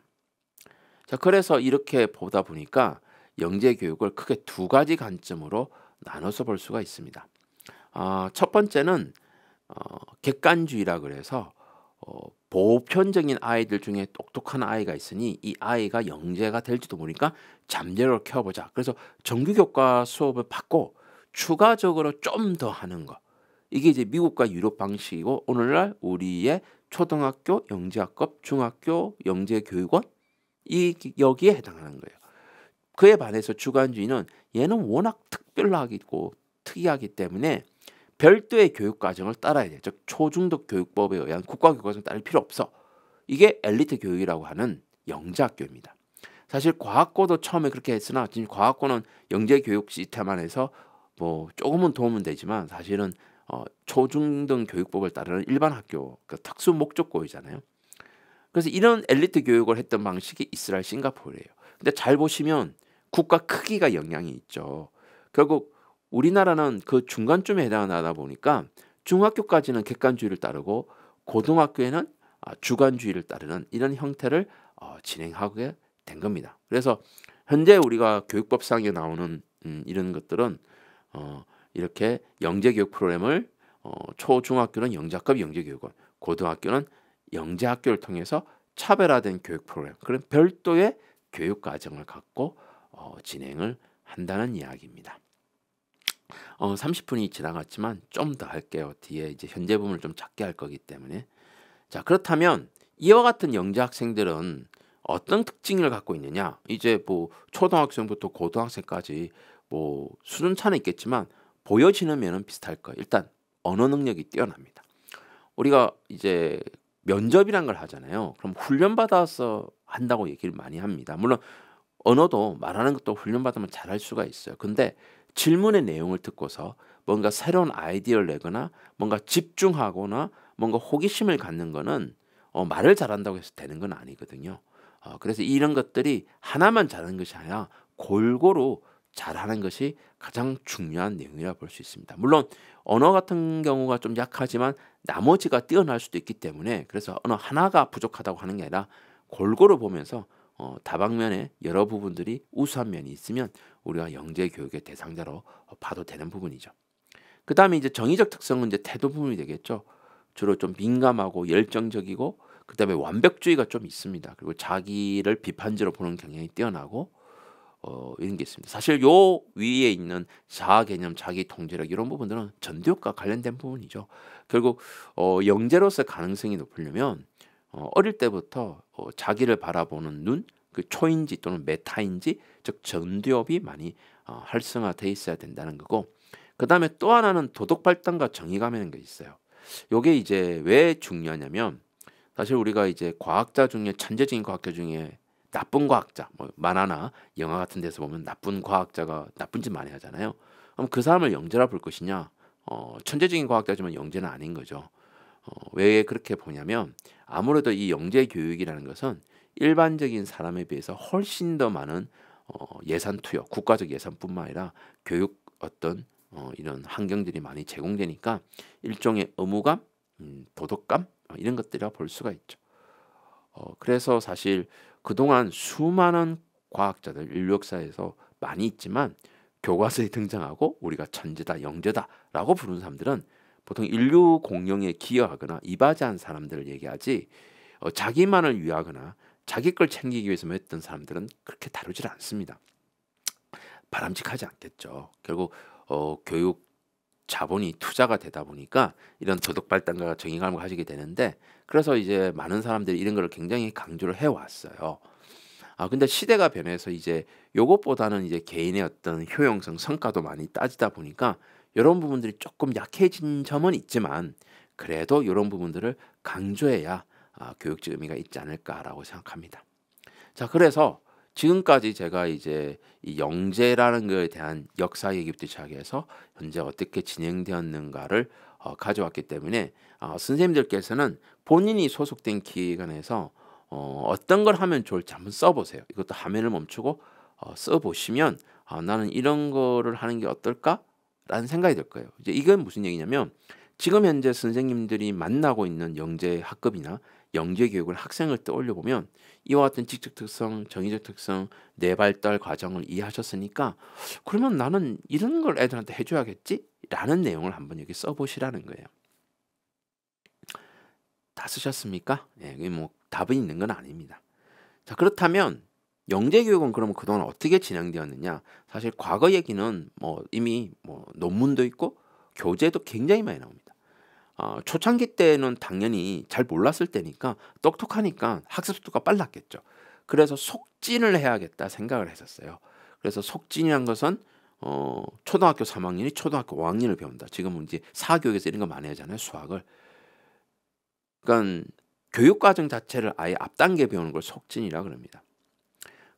자, 그래서 이렇게 보다 보니까 영재 교육을 크게 두 가지 관점으로 나눠서 볼 수가 있습니다. 첫 번째는 객관주의라 그래서 보편적인 아이들 중에 똑똑한 아이가 있으니 이 아이가 영재가 될지도 모르니까 잠재력을 키워보자. 그래서 정규교과 수업을 받고 추가적으로 좀 더 하는 거. 이게 이제 미국과 유럽 방식이고 오늘날 우리의 초등학교 영재학급, 중학교 영재교육원 여기에 해당하는 거예요. 그에 반해서 주관주의는 얘는 워낙 특별하고 특이하기 때문에 별도의 교육 과정을 따라야 돼. 즉 초중등 교육법에 의한 국가교육 과정 따를 필요 없어. 이게 엘리트 교육이라고 하는 영재학교입니다. 사실 과학고도 처음에 그렇게 했으나 지금 과학고는 영재 교육 시스템 안에서 뭐 조금은 도움은 되지만 사실은 초중등 교육법을 따르는 일반 학교, 그 특수 목적고이잖아요. 그래서 이런 엘리트 교육을 했던 방식이 이스라엘, 싱가포르예요. 근데 잘 보시면 국가 크기가 영향이 있죠. 결국 우리나라는 그 중간쯤에 해당하다 보니까 중학교까지는 객관주의를 따르고 고등학교에는 주관주의를 따르는 이런 형태를 진행하게 된 겁니다. 그래서 현재 우리가 교육법상에 나오는 이런 것들은 이렇게 영재교육 프로그램을 초중학교는 영재학급 영재교육원, 고등학교는 영재학교를 통해서 차별화된 교육 프로그램, 그런 별도의 교육 과정을 갖고 진행을 한다는 이야기입니다. 30분이 지나갔지만 좀 더 할게요. 뒤에 이제 현재 부분을 좀 작게 할 거기 때문에. 자, 그렇다면 이와 같은 영재 학생들은 어떤 특징을 갖고 있느냐? 이제 뭐 초등학생부터 고등학생까지 뭐 수준 차는 있겠지만 보여지는 면은 비슷할 거예요. 일단 언어 능력이 뛰어납니다. 우리가 이제 면접이란 걸 하잖아요. 그럼 훈련받아서 한다고 얘기를 많이 합니다. 물론 언어도 말하는 것도 훈련받으면 잘할 수가 있어요. 근데 질문의 내용을 듣고서 뭔가 새로운 아이디어를 내거나 뭔가 집중하거나 뭔가 호기심을 갖는 거는 말을 잘한다고 해서 되는 건 아니거든요. 그래서 이런 것들이 하나만 잘하는 것이 아니라 골고루 잘하는 것이 가장 중요한 내용이라 볼 수 있습니다. 물론 언어 같은 경우가 좀 약하지만 나머지가 뛰어날 수도 있기 때문에 그래서 어느 하나가 부족하다고 하는 게 아니라 골고루 보면서 다방면에 여러 부분들이 우수한 면이 있으면 우리가 영재 교육의 대상자로 봐도 되는 부분이죠. 그다음에 이제 정의적 특성은 이제 태도 부분이 되겠죠. 주로 좀 민감하고 열정적이고 그다음에 완벽주의가 좀 있습니다. 그리고 자기를 비판적으로 보는 경향이 뛰어나고 이런 게 있습니다. 사실 요 위에 있는 자아 개념, 자기 통제력 이런 부분들은 전두엽과 관련된 부분이죠. 결국 영재로서 가능성이 높으려면 어릴 때부터 자기를 바라보는 눈, 그 초인지 또는 메타인지, 즉 전두엽이 많이 활성화돼 있어야 된다는 거고, 그 다음에 또 하나는 도덕 발달과 정의감이라는 게 있어요. 요게 이제 왜 중요하냐면 사실 우리가 이제 과학자 중에 천재적인 과학자 중에 나쁜 과학자, 뭐 만화나 영화 같은 데서 보면 나쁜 과학자가 나쁜 짓 많이 하잖아요. 그럼 그 사람을 영재라 볼 것이냐? 천재적인 과학자지만 영재는 아닌 거죠. 왜 그렇게 보냐면 아무래도 이 영재 교육이라는 것은 일반적인 사람에 비해서 훨씬 더 많은 예산 투여, 국가적 예산뿐만 아니라 교육 어떤 이런 환경들이 많이 제공되니까 일종의 의무감, 도덕감 이런 것들이라 볼 수가 있죠. 그래서 사실 그동안 수많은 과학자들 인류 역사에서 많이 있지만 교과서에 등장하고 우리가 천재다, 영재다라고 부르는 사람들은 보통 인류 공룡에 기여하거나 이바지한 사람들을 얘기하지 자기만을 위하거나 자기 걸 챙기기 위해서 했던 사람들은 그렇게 다루질 않습니다. 바람직하지 않겠죠. 결국 교육 자본이 투자가 되다 보니까 이런 도덕 발달과 정의감을 가지게 되는데 그래서 이제 많은 사람들이 이런 걸 굉장히 강조를 해왔어요. 근데 시대가 변해서 이제 요것보다는 이제 개인의 어떤 효용성, 성과도 많이 따지다 보니까 이런 부분들이 조금 약해진 점은 있지만 그래도 이런 부분들을 강조해야 교육적 의미가 있지 않을까라고 생각합니다. 자, 그래서 지금까지 제가 이제 이 영재라는 것에 대한 역사 얘기부터 시작해서 현재 어떻게 진행되었는가를 가져왔기 때문에 선생님들께서는 본인이 소속된 기관에서 어떤 걸 하면 좋을지 한번 써보세요. 이것도 화면을 멈추고 써보시면 나는 이런 거를 하는 게 어떨까라는 생각이 들 거예요. 이제 이건 무슨 얘기냐면 지금 현재 선생님들이 만나고 있는 영재 학급이나 영재 교육을 학생을 떠올려 보면 이와 같은 지적 특성, 정의적 특성, 뇌발달 과정을 이해하셨으니까 그러면 나는 이런 걸 애들한테 해줘야겠지라는 내용을 한번 여기 써보시라는 거예요. 다 쓰셨습니까? 예, 이게 뭐 답은 있는 건 아닙니다. 자, 그렇다면 영재 교육은 그러면 그동안 어떻게 진행되었느냐? 사실 과거 얘기는 뭐 이미 뭐 논문도 있고 교재도 굉장히 많이 나옵니다. 초창기 때는 당연히 잘 몰랐을 때니까 똑똑하니까 학습 속도가 빨랐겠죠. 그래서 속진을 해야겠다 생각을 했었어요. 그래서 속진이란 것은 초등학교 3학년이 초등학교 5학년을 배운다. 지금은 이제 사교육에서 이런 거 많이 하잖아요. 수학을. 그러니까 교육과정 자체를 아예 앞단계 배우는 걸 속진이라 그럽니다.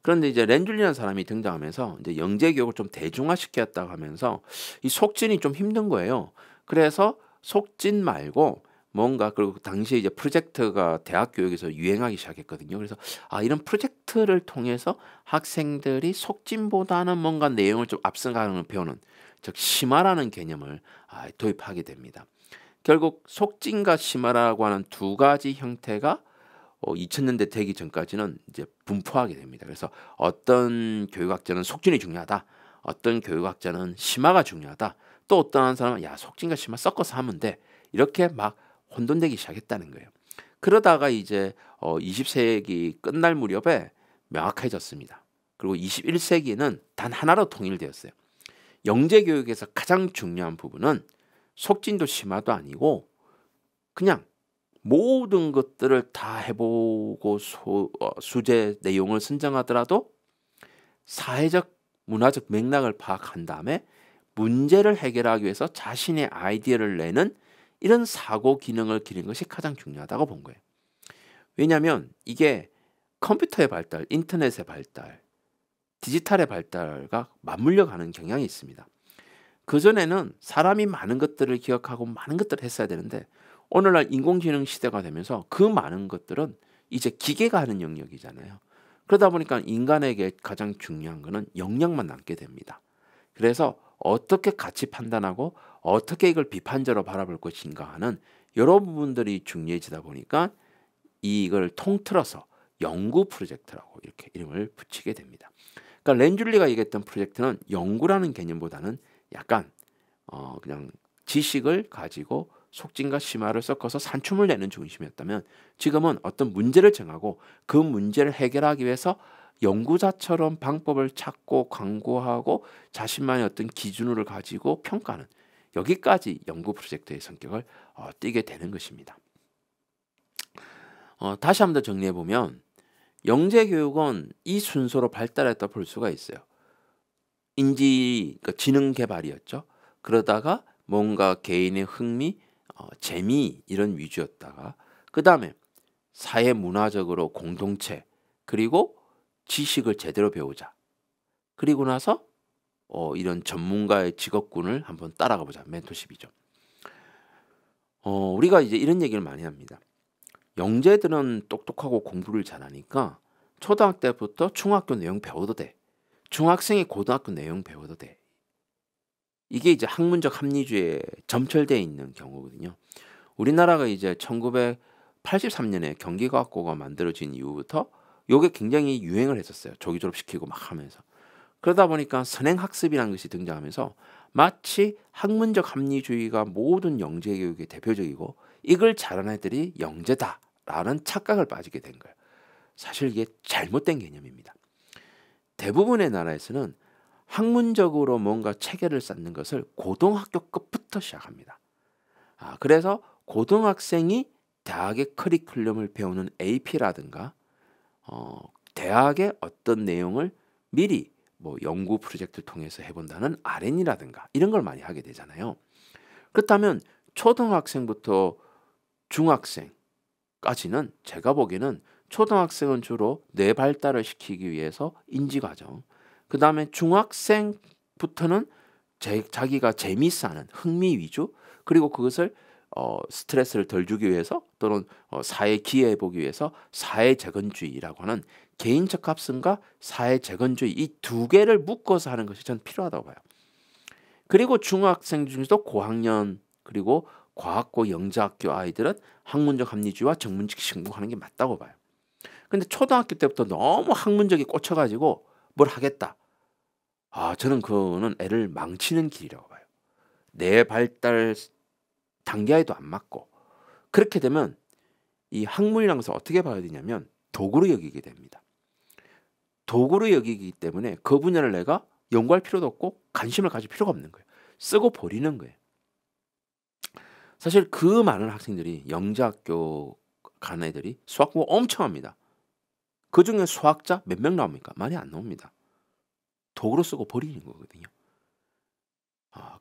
그런데 이제 렌줄리라는 사람이 등장하면서 이제 영재 교육을 좀 대중화시켰다고 하면서 이 속진이 좀 힘든 거예요. 그래서 속진 말고 뭔가 그리고 당시에 이제 프로젝트가 대학 교육에서 유행하기 시작했거든요. 그래서 이런 프로젝트를 통해서 학생들이 속진보다는 뭔가 내용을 좀 앞서가는 배우는 즉 심화라는 개념을 도입하게 됩니다. 결국 속진과 심화라고 하는 두 가지 형태가 2000년대 되기 전까지는 이제 분포하게 됩니다. 그래서 어떤 교육학자는 속진이 중요하다. 어떤 교육학자는 심화가 중요하다. 또 어떤 사람은 속진과 심화 섞어서 하면 돼. 이렇게 막 혼돈되기 시작했다는 거예요. 그러다가 이제 20세기 끝날 무렵에 명확해졌습니다. 그리고 21세기에는 단 하나로 통일되었어요. 영재 교육에서 가장 중요한 부분은 속진도 심화도 아니고 그냥 모든 것들을 다 해보고 수제 내용을 선정하더라도 사회적 문화적 맥락을 파악한 다음에 문제를 해결하기 위해서 자신의 아이디어를 내는 이런 사고 기능을 기르는 것이 가장 중요하다고 본 거예요. 왜냐하면 이게 컴퓨터의 발달, 인터넷의 발달, 디지털의 발달과 맞물려 가는 경향이 있습니다. 그전에는 사람이 많은 것들을 기억하고 많은 것들을 했어야 되는데 오늘날 인공지능 시대가 되면서 그 많은 것들은 이제 기계가 하는 영역이잖아요. 그러다 보니까 인간에게 가장 중요한 거는 역량만 남게 됩니다. 그래서 어떻게 가치 판단하고 어떻게 이걸 비판적으로 바라볼 것인가 하는 여러 부분들이 중요해지다 보니까 이걸 통틀어서 연구 프로젝트라고 이렇게 이름을 붙이게 됩니다. 그러니까 렌줄리가 얘기했던 프로젝트는 연구라는 개념보다는 약간 그냥 지식을 가지고 속진과 심화를 섞어서 산춤을 내는 중심이었다면 지금은 어떤 문제를 정하고 그 문제를 해결하기 위해서 연구자처럼 방법을 찾고 강구하고 자신만의 어떤 기준을 가지고 평가하는 여기까지 연구 프로젝트의 성격을 띠게 되는 것입니다. 다시 한번 더 정리해 보면 영재교육은 이 순서로 발달했다 볼 수가 있어요. 그러니까 지능 개발이었죠. 그러다가 뭔가 개인의 흥미, 재미 이런 위주였다가 그 다음에 사회 문화적으로 공동체 그리고 지식을 제대로 배우자. 그리고 나서 이런 전문가의 직업군을 한번 따라가 보자. 멘토십이죠. 우리가 이제 이런 얘기를 많이 합니다. 영재들은 똑똑하고 공부를 잘하니까 초등학교 때부터 중학교 내용 배워도 돼. 중학생이 고등학교 내용 배워도 돼. 이게 이제 학문적 합리주의에 점철되어 있는 경우거든요. 우리나라가 이제 1983년에 경기과학고가 만들어진 이후부터 이게 굉장히 유행을 했었어요. 조기 졸업시키고 막 하면서. 그러다 보니까 선행학습이라는 것이 등장하면서 마치 학문적 합리주의가 모든 영재교육의 대표적이고 이걸 잘하는 애들이 영재다라는 착각을 빠지게 된 거예요. 사실 이게 잘못된 개념입니다. 대부분의 나라에서는 학문적으로 뭔가 체계를 쌓는 것을 고등학교급부터 시작합니다. 그래서 고등학생이 대학의 커리큘럼을 배우는 AP라든가 대학의 어떤 내용을 미리 뭐 연구 프로젝트를 통해서 해본다는 RN이라든가 이런 걸 많이 하게 되잖아요. 그렇다면 초등학생부터 중학생까지는 제가 보기에는 초등학생은 주로 뇌 발달을 시키기 위해서 인지과정, 그 다음에 중학생부터는 자기가 재미있어하는 흥미 위주, 그리고 그것을 스트레스를 덜 주기 위해서 또는 사회 기여해보기 위해서 사회재건주의라고 하는 개인적 합성과 사회재건주의 이 두 개를 묶어서 하는 것이 전 필요하다고 봐요. 그리고 중학생 중에서도 고학년 그리고 과학고 영재학교 아이들은 학문적 합리주의와 정문직 신공하는 게 맞다고 봐요. 근데 초등학교 때부터 너무 학문적에 꽂혀가지고 뭘 하겠다. 저는 그거는 애를 망치는 길이라고 봐요. 내 발달 단계에도 안 맞고 그렇게 되면 이 학문이라는 것을 어떻게 봐야 되냐면 도구로 여기게 됩니다. 도구로 여기기 때문에 그 분야를 내가 연구할 필요도 없고 관심을 가질 필요가 없는 거예요. 쓰고 버리는 거예요. 사실 그 많은 학생들이 영재학교 간 애들이 수학 공부 엄청 합니다. 그중에 수학자 몇 명 나옵니까? 많이 안 나옵니다. 도구로 쓰고 버리는 거거든요.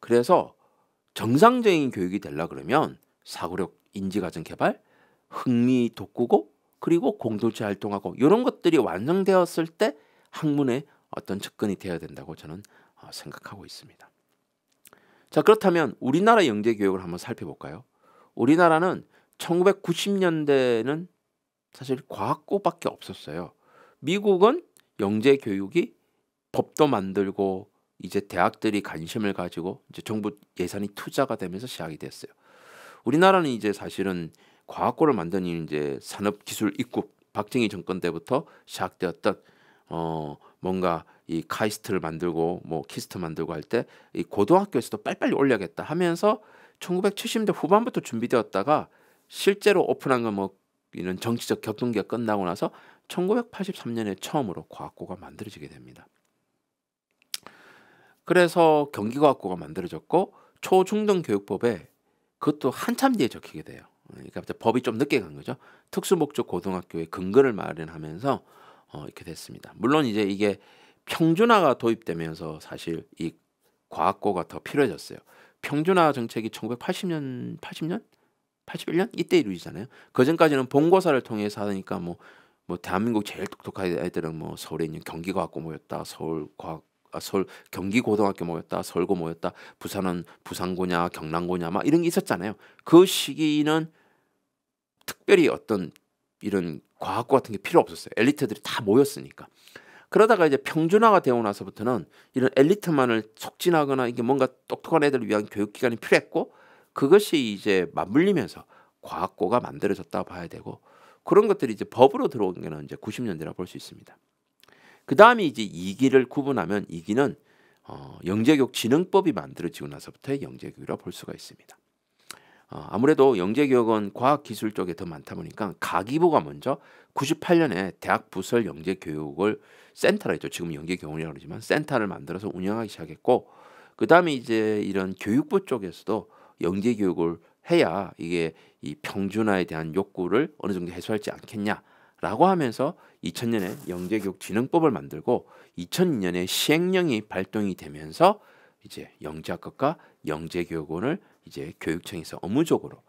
그래서 정상적인 교육이 되려 그러면 사고력 인지과정 개발, 흥미 돋구고 그리고 공동체 활동하고 이런 것들이 완성되었을 때 학문의 어떤 접근이 되어야 된다고 저는 생각하고 있습니다. 자, 그렇다면 우리나라 영재 교육을 한번 살펴볼까요? 우리나라는 1990년대는 사실 과학고밖에 없었어요. 미국은 영재 교육이 법도 만들고 이제 대학들이 관심을 가지고 이제 정부 예산이 투자가 되면서 시작이 됐어요. 우리나라는 이제 사실은 과학고를 만드는 이제 산업기술 입국 박정희 정권 때부터 시작되었던 뭔가 이 카이스트를 만들고 뭐 키스트 만들고 할 때 이 고등학교에서도 빨리빨리 올려야겠다 하면서 1970년대 후반부터 준비되었다가 실제로 오픈한 건 뭐 이런 정치적 격동기가 끝나고 나서 1983년에 처음으로 과학고가 만들어지게 됩니다. 그래서 경기과학고가 만들어졌고 초중등 교육법에 그것도 한참 뒤에 적히게 돼요. 그러니까 법이 좀 늦게 간 거죠. 특수목적 고등학교의 근거를 마련하면서 이렇게 됐습니다. 물론 이제 이게 평준화가 도입되면서 사실 이 과학고가 더 필요해졌어요. 평준화 정책이 1980년, 80년, 81년 이때 이루어지잖아요. 그 전까지는 본고사를 통해서 하니까 뭐 대한민국 제일 똑똑한 애들은 뭐 서울에 있는 경기과학고 모였다, 서울과학 서울 경기고등학교 모였다, 서울고 모였다, 부산은 부산고냐, 경남고냐 막 이런 게 있었잖아요. 그 시기는 특별히 어떤 이런 과학고 같은 게 필요 없었어요. 엘리트들이 다 모였으니까. 그러다가 이제 평준화가 되고 나서부터는 이런 엘리트만을 촉진하거나 이게 뭔가 똑똑한 애들을 위한 교육기관이 필요했고, 그것이 이제 맞물리면서 과학고가 만들어졌다고 봐야 되고, 그런 것들이 이제 법으로 들어온 게는 이제 90년대라 볼 수 있습니다. 그 다음에 이제 2기를 구분하면 2기는 영재교육진흥법이 만들어지고 나서부터의 영재교육이라고 볼 수가 있습니다. 아무래도 영재교육은 과학기술 쪽에 더 많다 보니까 가기부가 먼저 98년에 대학 부설 영재교육을 센터라 했죠. 지금 영재교원이라고 그러지만 센터를 만들어서 운영하기 시작했고, 그 다음에 이제 이런 교육부 쪽에서도 영재교육을 해야 이게 이 평준화에 대한 욕구를 어느 정도 해소하지 않겠냐라고 하면서 2000년에 영재교육진흥법을 만들고 2002년에 시행령이 발동이 되면서 이제 영재학급과 영재교육원을 이제 교육청에서 업무적으로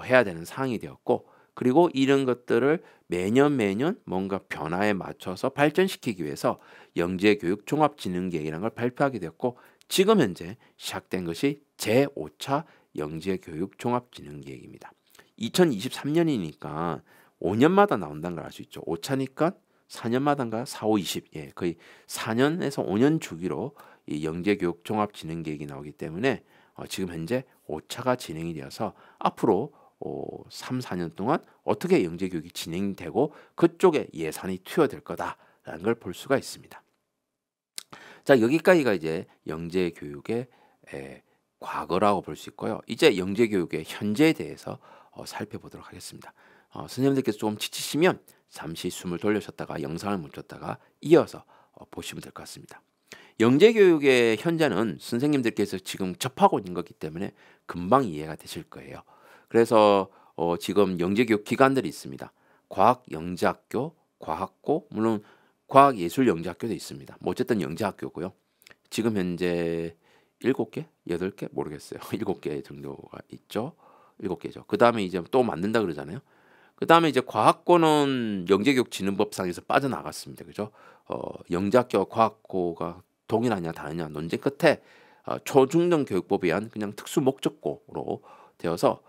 해야 되는 사항이 되었고, 그리고 이런 것들을 매년 뭔가 변화에 맞춰서 발전시키기 위해서 영재교육 종합진흥계획이라는 걸 발표하게 되었고, 지금 현재 시작된 것이 제5차 영재교육 종합진흥계획입니다. 2023년이니까 5년마다 나온다는 걸 알 수 있죠. 5차니까 4년마다인가 4, 5, 20 거의 4년에서 5년 주기로 이 영재교육 종합진흥계획이 나오기 때문에 지금 현재 5차가 진행이 되어서 앞으로 3, 4년 동안 어떻게 영재교육이 진행되고 그쪽에 예산이 투여될 거다라는 걸 볼 수가 있습니다. 자, 여기까지가 이제 영재교육의 과거라고 볼 수 있고요. 이제 영재교육의 현재에 대해서 살펴보도록 하겠습니다. 선생님들께서 조금 지치시면 잠시 숨을 돌려셨다가 영상을 멈췄다가 이어서 보시면 될 것 같습니다. 영재교육의 현재는 선생님들께서 지금 접하고 있는 거기 때문에 금방 이해가 되실 거예요. 그래서 지금 영재교육 기관들이 있습니다. 과학영재학교, 과학고, 물론 과학예술영재학교도 있습니다. 뭐 어쨌든 영재학교고요. 지금 현재 7개? 8개? 모르겠어요. 7개 정도가 있죠. 7개죠. 그 다음에 이제 또 만든다 그러잖아요. 그 다음에 이제 과학고는 영재교육진흥법상에서 빠져나갔습니다. 그죠? 영재학교와 과학고가 동일하냐 다르냐 논쟁 끝에 초중등 교육법에 의한 그냥 특수 목적고로 되어서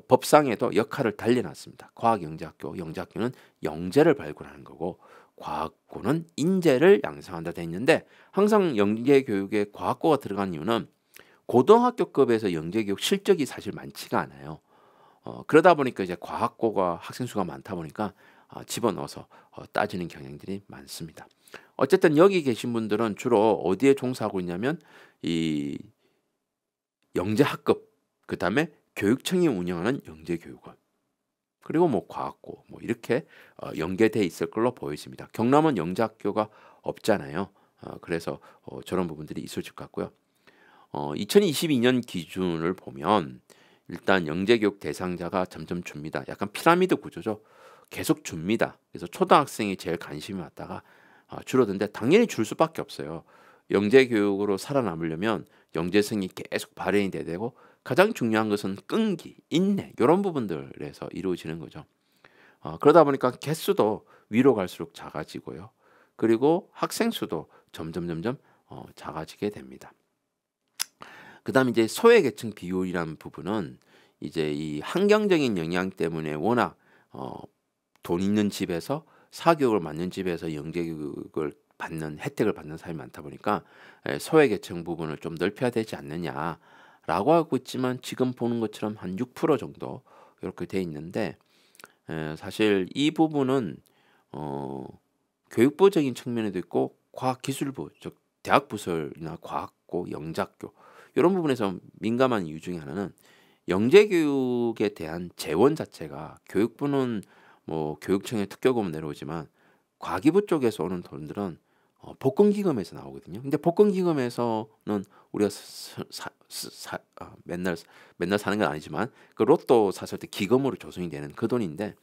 법상에도 역할을 달리놨습니다. 과학영재학교, 영재학교는 영재를 발굴하는 거고 과학고는 인재를 양성한다 돼 있는데, 항상 영재교육에 과학고가 들어간 이유는 고등학교급에서 영재교육 실적이 사실 많지가 않아요. 그러다 보니까 이제 과학고가 학생 수가 많다 보니까 집어넣어서 따지는 경향들이 많습니다. 어쨌든 여기 계신 분들은 주로 어디에 종사하고 있냐면 이 영재학급, 그 다음에 교육청이 운영하는 영재교육원, 그리고 뭐 과학고 뭐 이렇게 연계돼 있을 걸로 보여집니다. 경남은 영재학교가 없잖아요. 그래서 저런 부분들이 있을 것 같고요. 2022년 기준을 보면 일단 영재교육 대상자가 점점 줍니다. 약간 피라미드 구조죠. 계속 줍니다. 그래서 초등학생이 제일 관심이 왔다가 줄어드는데 당연히 줄 수밖에 없어요. 영재교육으로 살아남으려면 영재성이 계속 발현이 돼야 되고, 가장 중요한 것은 끈기, 인내 이런 부분들에서 이루어지는 거죠. 그러다 보니까 개수도 위로 갈수록 작아지고요. 그리고 학생 수도 점점 작아지게 됩니다. 그 다음에 이제 소외계층 비율이라는 부분은 이제 이 환경적인 영향 때문에 워낙 돈 있는 집에서 사교육을 맞는 집에서 영재교육을 받는 혜택을 받는 사람이 많다 보니까 소외계층 부분을 좀 넓혀야 되지 않느냐라고 하고 있지만, 지금 보는 것처럼 한 6% 정도 이렇게 돼 있는데, 사실 이 부분은 교육부적인 측면에도 있고 과학기술부, 즉 대학부설이나 과학고, 영재학교 이런 부분에서 민감한 이유 중에 하나는 영재교육에 대한 재원 자체가, 교육부는 뭐 교육청에 특교금은 내려오지만 과기부 쪽에서 오는 돈들은 복권기금에서 나오거든요. 근데 복권기금에서는 우리가 맨날 사는 건 아니지만 그 로또 샀을 때 기금으로 조성이 되는 그 돈인데,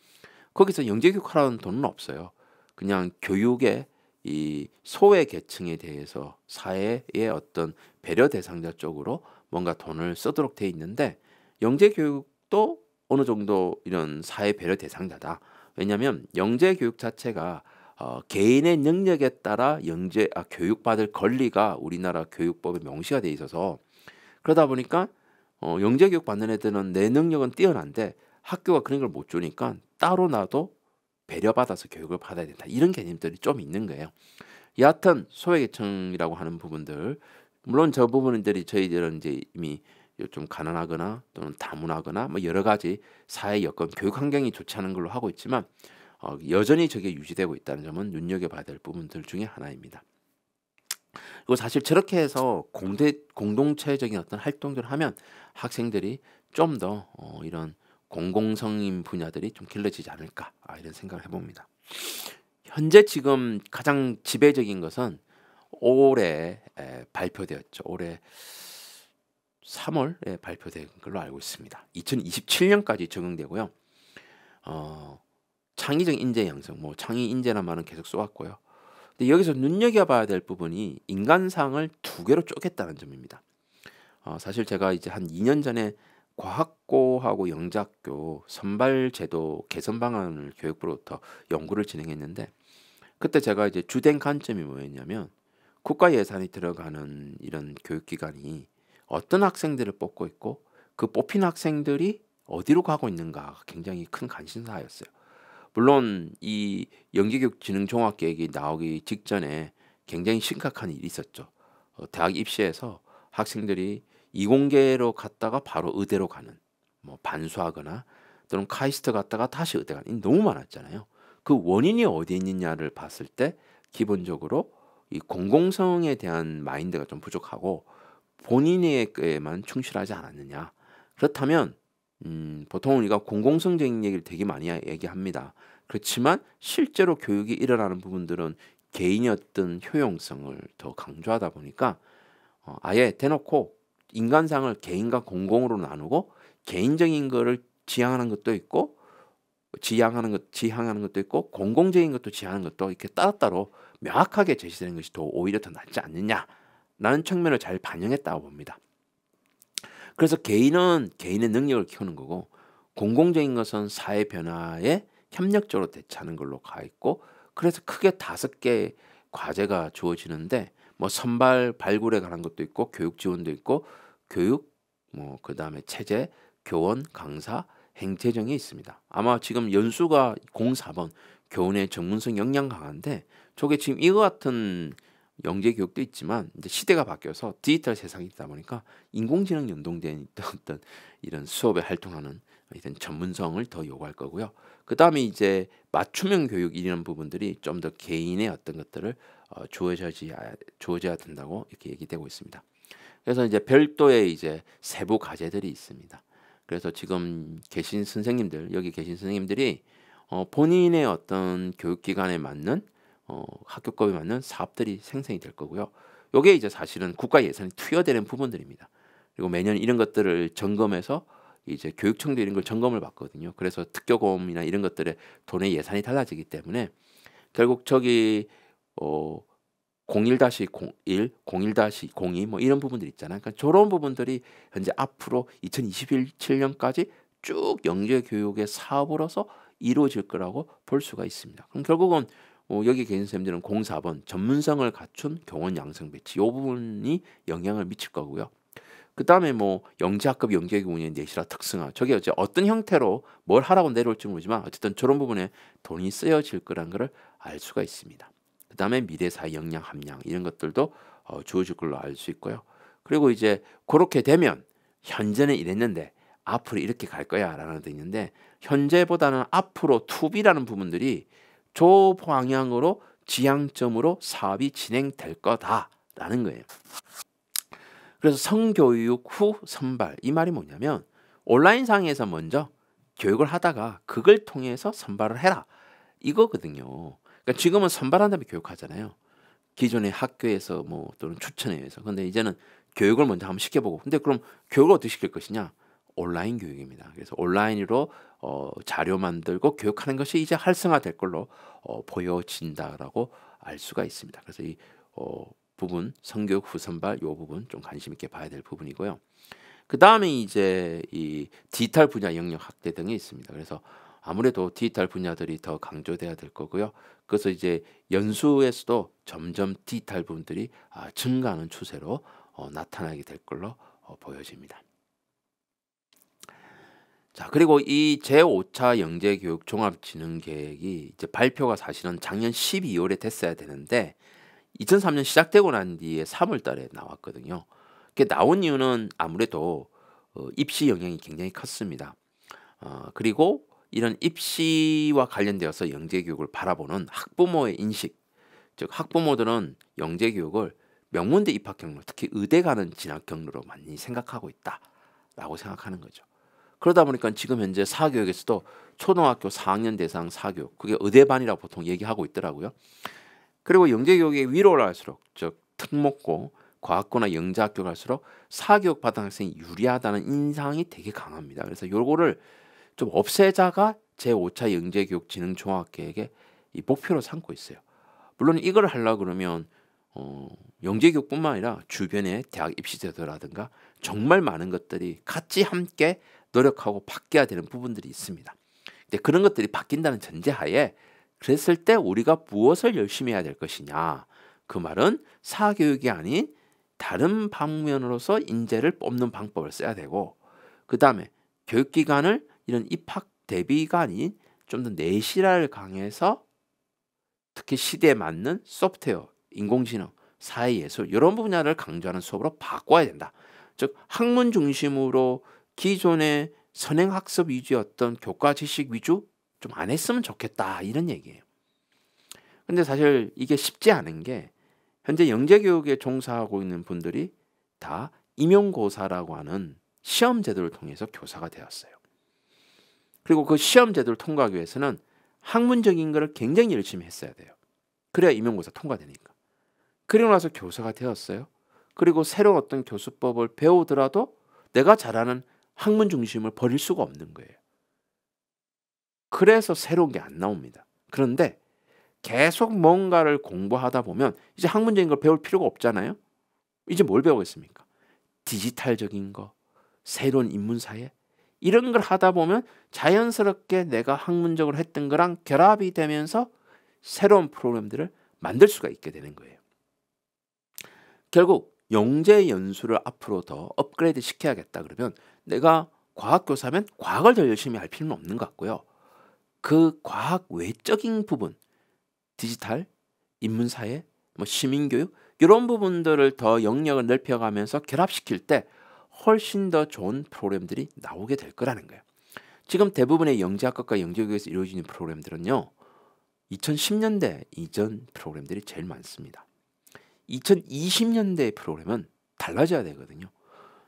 거기서 영재교육 하라는 돈은 없어요. 그냥 교육의 이 소외 계층에 대해서 사회의 어떤 배려 대상자 쪽으로 뭔가 돈을 쓰도록 돼 있는데, 영재교육도 어느 정도 이런 사회 배려 대상자다. 왜냐하면 영재교육 자체가 개인의 능력에 따라 교육받을 권리가 우리나라 교육법에 명시가 돼 있어서 그러다 보니까 영재 교육 받는 애들은 내 능력은 뛰어난데 학교가 그런 걸 못 주니까 따로 나도 배려받아서 교육을 받아야 된다. 이런 개념들이 좀 있는 거예요. 여하튼 소외계층이라고 하는 부분들 물론 저 부분들이 저희들은 이제 이미 좀 가난하거나 또는 다문화거나 뭐 여러 가지 사회 여건 교육 환경이 좋지 않은 걸로 하고 있지만 여전히 저게 유지되고 있다는 점은 눈여겨봐야 될 부분들 중에 하나입니다. 그리고 사실 저렇게 해서 공동체적인 어떤 활동들을 하면 학생들이 좀 더 이런 공공성인 분야들이 좀 길러지지 않을까 이런 생각을 해봅니다. 현재 지금 가장 지배적인 것은 올해 발표되었죠. 올해 3월에 발표된 걸로 알고 있습니다. 2027년까지 적용되고요. 창의적 인재 양성, 뭐 창의 인재란 말은 계속 써왔고요. 근데 여기서 눈여겨봐야 될 부분이 인간상을 두 개로 쪼갰다는 점입니다. 사실 제가 이제 한 2년 전에 과학고하고 영재학교 선발제도 개선 방안을 교육부로부터 연구를 진행했는데 그때 제가 이제 주된 관점이 뭐였냐면 국가 예산이 들어가는 이런 교육기관이 어떤 학생들을 뽑고 있고 그 뽑힌 학생들이 어디로 가고 있는가 굉장히 큰 관심사였어요. 물론 이 연계교육진흥종합계획이 나오기 직전에 굉장히 심각한 일이 있었죠. 대학 입시에서 학생들이 이공계로 갔다가 바로 의대로 가는 뭐 반수하거나 또는 카이스트 갔다가 다시 의대 가는 너무 많았잖아요. 그 원인이 어디에 있느냐를 봤을 때 기본적으로 이 공공성에 대한 마인드가 좀 부족하고 본인에게만 충실하지 않았느냐. 그렇다면 보통 우리가 공공성적인 얘기를 되게 많이 얘기합니다. 그렇지만 실제로 교육이 일어나는 부분들은 개인의 어떤 효용성을 더 강조하다 보니까 아예 대놓고 인간상을 개인과 공공으로 나누고 개인적인 거를 지향하는 것도 있고 지향하는 것도 있고 공공적인 것도 지향하는 것도 이렇게 따로따로 명확하게 제시되는 것이 더 오히려 더 낫지 않느냐라는 측면을 잘 반영했다고 봅니다. 그래서 개인은 개인의 능력을 키우는 거고 공공적인 것은 사회 변화에 협력적으로 대처하는 걸로 가 있고 그래서 크게 5개 과제가 주어지는데 뭐 선발 발굴에 관한 것도 있고 교육 지원도 있고 교육 뭐 그다음에 체제 교원 강사 행재정이 있습니다. 아마 지금 연수가 04번 교원의 전문성 역량 강화인데 저게 지금 이거 같은 영재 교육도 있지만 이제 시대가 바뀌어서 디지털 세상이 있다 보니까 인공지능 연동된 어떤 이런 수업에 활동하는 이런 전문성을 더 요구할 거고요. 그 다음에 이제 맞춤형 교육 이런 부분들이 좀 더 개인의 어떤 것들을 주어져야 된다고 이렇게 얘기되고 있습니다. 그래서 이제 별도의 이제 세부 과제들이 있습니다. 그래서 지금 여기 계신 선생님들이 본인의 어떤 교육기관에 맞는 학교법에 맞는 사업들이 생성이 될 거고요. 요게 이제 사실은 국가 예산이 투여되는 부분들입니다. 그리고 매년 이런 것들을 점검해서 이제 교육청도 이런 걸 점검을 받거든요. 그래서 특교고이나 이런 것들에 돈의 예산이 달라지기 때문에 결국 저기 01-01, 01-02 뭐 이런 부분들 있잖아요. 그러니까 저런 부분들이 현재 앞으로 2027년까지 쭉 영재 교육의 사업으로서 이루어질 거라고 볼 수가 있습니다. 그럼 결국은 여기 계신 선생님들은 04번 전문성을 갖춘 교원 양성 배치 이 부분이 영향을 미칠 거고요. 그 다음에 뭐 영재학급 영재교육운영 내실화 특성화 저게 어떤 형태로 뭘 하라고 내려올지 모르지만 어쨌든 저런 부분에 돈이 쓰여질 거라는 것을 알 수가 있습니다. 그 다음에 미래사회 역량 함량 이런 것들도 주어질 걸로 알 수 있고요. 그리고 이제 그렇게 되면 현재는 이랬는데 앞으로 이렇게 갈 거야 라는 것도 있는데 현재보다는 앞으로 투비라는 부분들이 저 방향으로 지향점으로 사업이 진행될 거다라는 거예요. 그래서 성교육 후 선발 이 말이 뭐냐면 온라인상에서 먼저 교육을 하다가 그걸 통해서 선발을 해라 이거거든요. 그러니까 지금은 선발한 다음에 교육하잖아요. 기존의 학교에서 뭐 또는 추천에 의해서. 근데 이제는 교육을 먼저 한번 시켜보고 근데 그럼 교육을 어떻게 시킬 것이냐? 온라인 교육입니다. 그래서 온라인으로 자료 만들고 교육하는 것이 이제 활성화될 걸로 보여진다라고 알 수가 있습니다. 그래서 이 부분 성교육 후선발 이 부분 좀 관심 있게 봐야 될 부분이고요. 그 다음에 이제 이 디지털 분야 영역 확대 등이 있습니다. 그래서 아무래도 디지털 분야들이 더 강조돼야 될 거고요. 그래서 이제 연수에서도 점점 디지털 부분들이 증가하는 추세로 나타나게 될 걸로 보여집니다. 자, 그리고 이 제5차 영재교육 종합진흥계획이 이제 발표가 사실은 작년 12월에 됐어야 되는데 2003년 시작되고 난 뒤에 3월 달에 나왔거든요. 그게 나온 이유는 아무래도 입시 영향이 굉장히 컸습니다. 그리고 이런 입시와 관련되어서 영재교육을 바라보는 학부모의 인식, 즉 학부모들은 영재교육을 명문대 입학 경로, 특히 의대 가는 진학 경로로 많이 생각하고 있다라고 생각하는 거죠. 그러다 보니까 지금 현재 사교육에서도 초등학교 4학년 대상 사교육, 그게 의대반이라고 보통 얘기하고 있더라고요. 그리고 영재교육이 위로 올라갈수록, 즉 특목고, 과학고나 영재학교 갈수록 사교육 받은 학생이 유리하다는 인상이 되게 강합니다. 그래서 요거를 좀 없애자가 제5차 영재교육 진흥종합계획의 이 목표로 삼고 있어요. 물론 이걸 하려고 그러면 영재교육뿐만 아니라 주변의 대학 입시제도라든가 정말 많은 것들이 같이 함께 노력하고 바뀌어야 되는 부분들이 있습니다. 근데 그런 것들이 바뀐다는 전제하에 그랬을 때 우리가 무엇을 열심히 해야 될 것이냐. 그 말은 사교육이 아닌 다른 방면으로서 인재를 뽑는 방법을 써야 되고, 그 다음에 교육기관을 이런 입학 대비가 아닌 좀 더 내실화를 강해서 특히 시대에 맞는 소프트웨어, 인공지능, 사회예술 이런 분야를 강조하는 수업으로 바꿔야 된다. 즉 학문 중심으로 기존의 선행학습 위주였던 교과 지식 위주 좀 안 했으면 좋겠다 이런 얘기예요. 근데 사실 이게 쉽지 않은 게 현재 영재교육에 종사하고 있는 분들이 다 임용고사라고 하는 시험 제도를 통해서 교사가 되었어요. 그리고 그 시험 제도를 통과하기 위해서는 학문적인 거를 굉장히 열심히 했어야 돼요. 그래야 임용고사 통과되니까. 그리고 나서 교사가 되었어요. 그리고 새로운 어떤 교수법을 배우더라도 내가 잘하는 학문 중심을 버릴 수가 없는 거예요. 그래서 새로운 게 안 나옵니다. 그런데 계속 뭔가를 공부하다 보면 이제 학문적인 걸 배울 필요가 없잖아요. 이제 뭘 배우겠습니까? 디지털적인 거, 새로운 인문사회 이런 걸 하다 보면 자연스럽게 내가 학문적으로 했던 거랑 결합이 되면서 새로운 프로그램들을 만들 수가 있게 되는 거예요. 결국 영재 연수를 앞으로 더 업그레이드 시켜야겠다 그러면 내가 과학교사면 과학을 더 열심히 할 필요는 없는 것 같고요. 그 과학 외적인 부분, 디지털, 인문사회, 시민교육 이런 부분들을 더 영역을 넓혀가면서 결합시킬 때 훨씬 더 좋은 프로그램들이 나오게 될 거라는 거예요. 지금 대부분의 영재학과과 영재교육에서 이루어지는 프로그램들은요. 2010년대 이전 프로그램들이 제일 많습니다. 2020년대 프로그램은 달라져야 되거든요.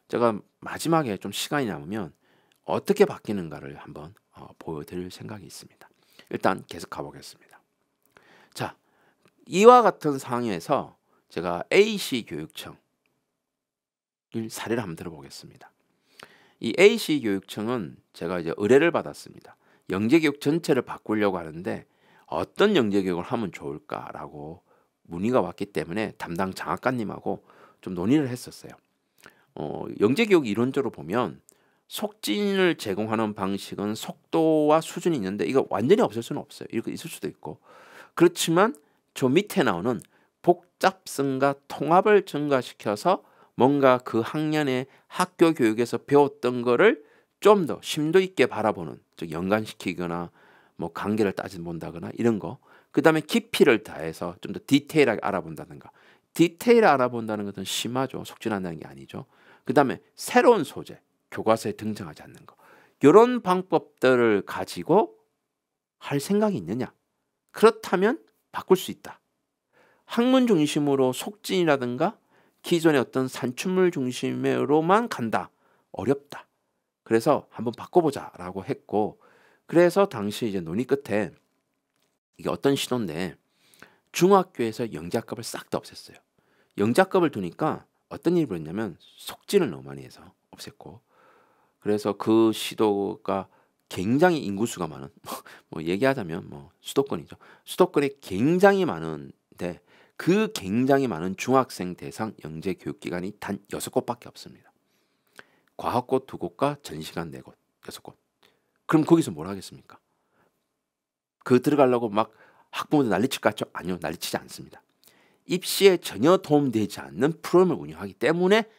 제가 마지막에 좀 시간이 남으면 어떻게 바뀌는가를 한번 보여드릴 생각이 있습니다. 일단 계속 가보겠습니다. 자, 이와 같은 상황에서 제가 AC 교육청 사례를 한번 들어보겠습니다. 이 AC 교육청은 제가 이제 의뢰를 받았습니다. 영재교육 전체를 바꾸려고 하는데 어떤 영재교육을 하면 좋을까라고 문의가 왔기 때문에 담당 장학관님하고 좀 논의를 했었어요. 영재교육 이론적으로 보면 속진을 제공하는 방식은 속도와 수준이 있는데 이거 완전히 없을 수는 없어요. 이렇게 있을 수도 있고. 그렇지만 저 밑에 나오는 복잡성과 통합을 증가시켜서 뭔가 그 학년의 학교 교육에서 배웠던 거를 좀 더 심도 있게 바라보는, 즉 연관시키거나 뭐 관계를 따져본다거나 이런 거. 그 다음에 깊이를 다해서 좀 더 디테일하게 알아본다든가. 디테일 알아본다는 것은 심하죠. 속진한다는 게 아니죠. 그 다음에 새로운 소재, 교과서에 등장하지 않는 거. 이런 방법들을 가지고 할 생각이 있느냐? 그렇다면 바꿀 수 있다. 학문 중심으로 속진이라든가 기존의 어떤 산출물 중심으로만 간다. 어렵다. 그래서 한번 바꿔보자라고 했고, 그래서 당시 이제 논의 끝에 이게 어떤 시도인데 중학교에서 영재학급을 싹 다 없앴어요. 영재학급을 두니까 어떤 일이 벌었냐면 속진을 너무 많이 해서 없앴고, 그래서 그 시도가 굉장히 인구수가 많은 뭐 얘기하자면 뭐 수도권이죠. 수도권이 굉장히 많은데 그 굉장히 많은 중학생 대상 영재 교육기관이 단 6곳밖에 없습니다. 과학고 2곳과 전시관 4곳, 6곳. 그럼 거기서 뭘 하겠습니까? 그 들어가려고 막 학부모들 난리칠 것 같죠? 아니요, 난리치지 않습니다. 입시에 전혀 도움되지 않는 프로그램을 운영하기 때문에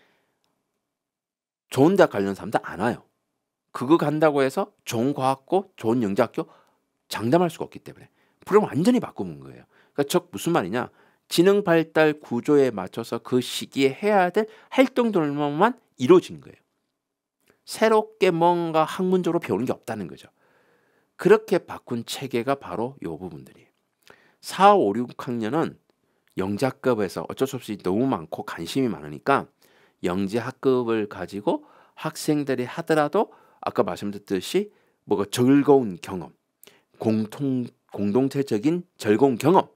좋은 대학 가려는 사람들 안 와요. 그거 간다고 해서 좋은 과학고 좋은 영재학교 장담할 수가 없기 때문에 프로그램을 완전히 바꾸는 거예요. 그러니까 즉 무슨 말이냐, 지능 발달 구조에 맞춰서 그 시기에 해야 될 활동들만 이루어진 거예요. 새롭게 뭔가 학문적으로 배우는 게 없다는 거죠. 그렇게 바꾼 체계가 바로 이 부분들이에요. 4, 5, 6학년은 영재학급에서 어쩔 수 없이 너무 많고 관심이 많으니까 영재학급을 가지고 학생들이 하더라도 아까 말씀드렸듯이 뭐가 즐거운 경험, 공동체적인 즐거운 경험,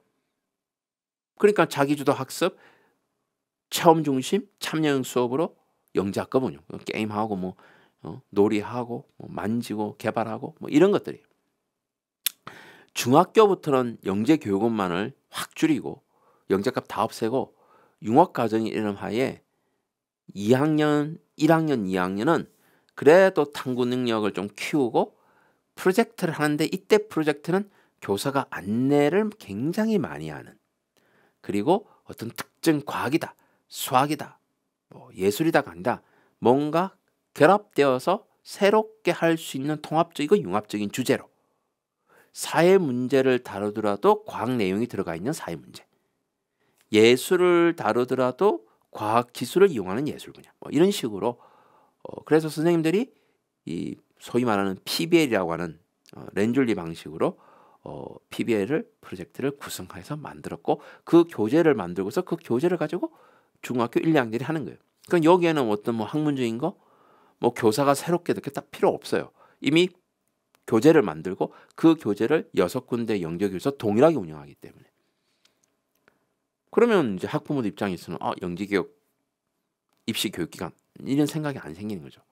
그러니까 자기주도 학습, 체험 중심, 참여형 수업으로 영재학급은요. 게임하고 뭐 놀이하고 뭐 만지고 개발하고 뭐 이런 것들이. 중학교부터는 영재 교육원만을 확 줄이고 영재값 다 없애고 융합과정이 이런 하에 2학년, 1학년, 2학년은 그래도 탐구 능력을 좀 키우고 프로젝트를 하는데 이때 프로젝트는 교사가 안내를 굉장히 많이 하는, 그리고 어떤 특정 과학이다, 수학이다, 뭐 예술이다가 아니라 뭔가 결합되어서 새롭게 할 수 있는 통합적이고 융합적인 주제로 사회 문제를 다루더라도 과학 내용이 들어가 있는 사회 문제, 예술을 다루더라도 과학 기술을 이용하는 예술 분야, 뭐 이런 식으로 그래서 선생님들이 이 소위 말하는 PBL이라고 하는 렌줄리 방식으로 PBL을 프로젝트를 구성해서 만들었고 그 교재를 만들고서 그 교재를 가지고 중학교 1, 2학년들이 하는 거예요. 그러니까 여기에는 어떤 뭐 학문적인 거, 뭐 교사가 새롭게 이렇게 딱 필요 없어요. 이미 교재를 만들고 그 교재를 6군데 영재교육에서 동일하게 운영하기 때문에. 그러면 이제 학부모들 입장에서는 영재교육 입시 교육기관 이런 생각이 안 생기는 거죠.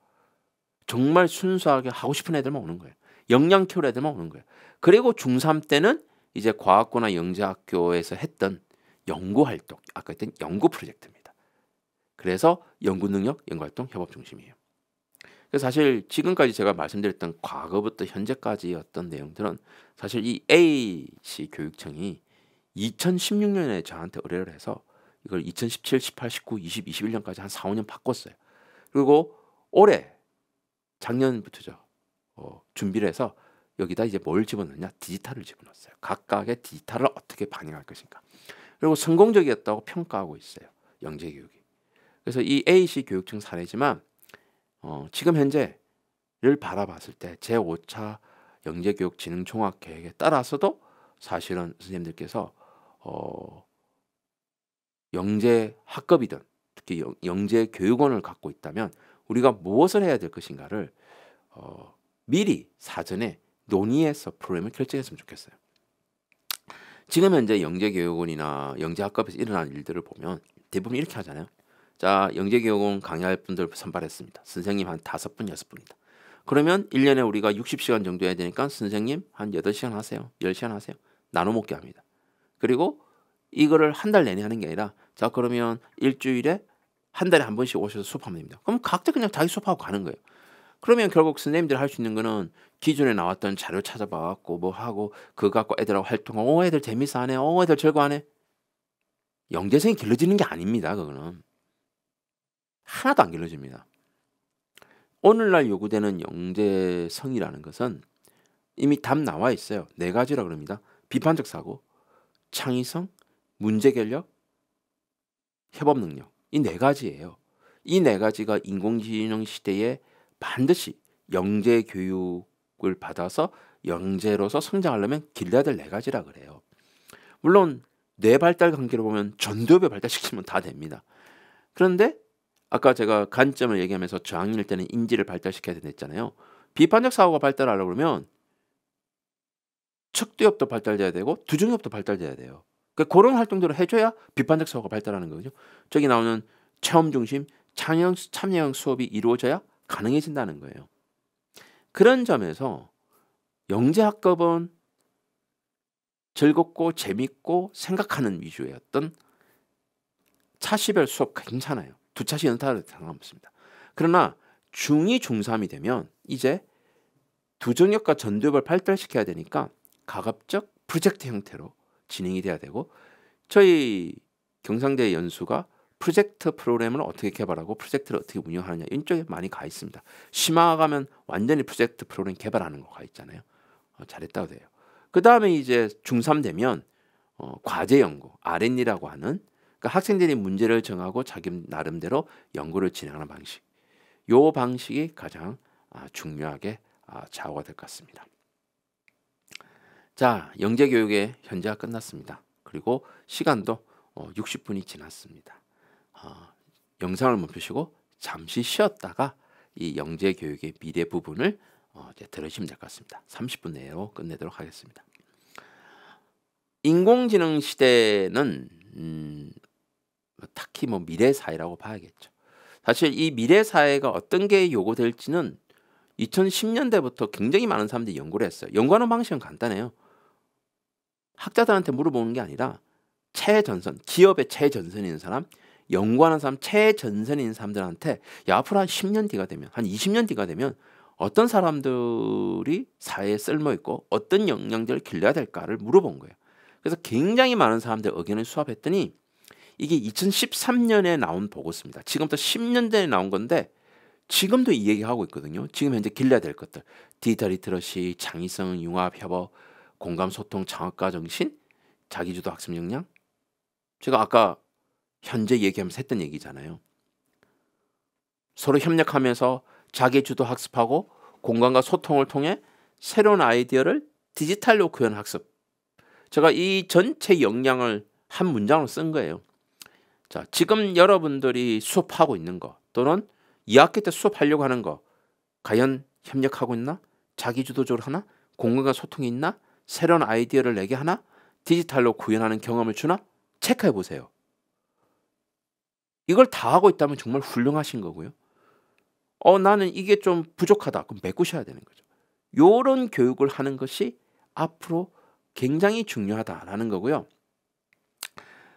정말 순수하게 하고 싶은 애들만 오는 거예요. 역량 키울 애들만 오는 거예요. 그리고 중3 때는 이제 과학고나 영재학교에서 했던 연구활동, 아까 했던 연구 프로젝트입니다. 그래서 연구능력, 연구활동, 협업 중심이에요. 그래서 사실 지금까지 제가 말씀드렸던 과거부터 현재까지 어떤 내용들은 사실 이 A시 교육청이 2016년에 저한테 의뢰를 해서 이걸 2017, 18, 19, 20, 21년까지 한 4, 5년 바꿨어요. 그리고 올해 작년부터죠. 준비를 해서 여기다 이제 뭘 집어넣냐? 디지털을 집어넣었어요. 각각의 디지털을 어떻게 반영할 것인가. 그리고 성공적이었다고 평가하고 있어요. 영재교육이. 그래서 이 A시 교육청 사례지만 지금 현재를 바라봤을 때 제5차 영재교육 진흥 종합계획에 따라서도 사실은 선생님들께서 영재 학급이든 특히 영재 교육원을 갖고 있다면 우리가 무엇을 해야 될 것인가를 미리 사전에 논의해서 프로그램을 결정했으면 좋겠어요. 지금 현재 영재교육원이나 영재학급에서 일어나는 일들을 보면 대부분 이렇게 하잖아요. 자, 영재교육원 강의할 분들 선발했습니다. 선생님 한 5분, 6분이다. 그러면 1년에 우리가 60시간 정도 해야 되니까 선생님 한 8시간 하세요. 10시간 하세요. 나눠 먹게 합니다. 그리고 이거를 한 달 내내 하는 게 아니라 자 그러면 일주일에 한 달에 한 번씩 오셔서 수업하면 됩니다. 그럼 각자 그냥 자기 수업하고 가는 거예요. 그러면 결국 선생님들이 할 수 있는 거는 기존에 나왔던 자료 찾아봐갖고 뭐 하고 그거 갖고 애들하고 활동하고 애들 재밌어 하네, 애들 즐거워하네. 영재성이 길러지는 게 아닙니다. 그거는 하나도 안 길러집니다. 오늘날 요구되는 영재성이라는 것은 이미 답 나와 있어요. 4가지라 그럽니다. 비판적 사고, 창의성, 문제결력, 협업능력. 이 4가지예요. 이 4가지가 인공지능 시대에 반드시 영재 교육을 받아서 영재로서 성장하려면 길러야 될 4가지라 그래요. 물론 뇌 발달 관계로 보면 전두엽을 발달시키면 다 됩니다. 그런데 아까 제가 관점을 얘기하면서 저학년일 때는 인지를 발달시켜야 된다 했잖아요. 비판적 사고가 발달하려고 그러면 척두엽도 발달돼야 되고 두중엽도 발달돼야 돼요. 그러니까 그런 활동들을 해줘야 비판적 사고가 발달하는 거죠. 저기 나오는 체험 중심, 참여형 수업이 이루어져야 가능해진다는 거예요. 그런 점에서 영재학급은 즐겁고 재밌고 생각하는 위주의 어떤 차시별 수업 괜찮아요. 2차시 연타도 상관없습니다. 그러나 중2, 중3이 되면 이제 두중엽과 전두엽을 발달시켜야 되니까 가급적 프로젝트 형태로 진행이 돼야 되고 저희 경상대 연수가 프로젝트 프로그램을 어떻게 개발하고 프로젝트를 어떻게 운영하느냐 이쪽에 많이 가 있습니다. 심화 가면 완전히 프로젝트 프로그램 개발하는 거 가 있잖아요. 잘했다고 돼요. 그 다음에 이제 중3 되면 과제 연구, R&D라고 하는 그러니까 학생들이 문제를 정하고 자기 나름대로 연구를 진행하는 방식. 요 방식이 가장 중요하게 좌우가 될 것 같습니다. 자, 영재교육의 현재가 끝났습니다. 그리고 시간도 60분이 지났습니다. 영상을 멈추시고 잠시 쉬었다가 이 영재교육의 미래 부분을 이제 들으시면 될 것 같습니다. 30분 내로 끝내도록 하겠습니다. 인공지능 시대는 특히 뭐 미래 사회라고 봐야겠죠. 사실 이 미래 사회가 어떤 게 요구될지는 2010년대부터 굉장히 많은 사람들이 연구를 했어요. 연구하는 방식은 간단해요. 학자들한테 물어보는 게 아니라 최전선, 기업의 최전선에 있는 사람, 연구하는 사람, 최전선에 있는 사람들한테 야, 앞으로 한 10년 뒤가 되면, 한 20년 뒤가 되면 어떤 사람들이 사회에 쓸모있고 어떤 역량들을 길러야 될까를 물어본 거예요. 그래서 굉장히 많은 사람들 의견을 수합했더니 이게 2013년에 나온 보고서입니다. 지금부터 10년 전에 나온 건데 지금도 이 얘기하고 있거든요. 지금 현재 길러야 될 것들. 디지털 리터러시, 창의성, 융합, 협업, 공감, 소통, 창업가 정신, 자기주도 학습 역량. 제가 아까 현재 얘기하면서 했던 얘기잖아요. 서로 협력하면서 자기주도 학습하고 공감과 소통을 통해 새로운 아이디어를 디지털로 구현 학습. 제가 이 전체 역량을 한 문장으로 쓴 거예요. 자, 지금 여러분들이 수업하고 있는 거 또는 2학기 때 수업하려고 하는 거 과연 협력하고 있나? 자기주도적으로 하나? 공감과 소통이 있나? 새로운 아이디어를 내게 하나? 디지털로 구현하는 경험을 주나? 체크해 보세요. 이걸 다 하고 있다면 정말 훌륭하신 거고요. 나는 이게 좀 부족하다. 그럼 메꾸셔야 되는 거죠. 요런 교육을 하는 것이 앞으로 굉장히 중요하다라는 거고요.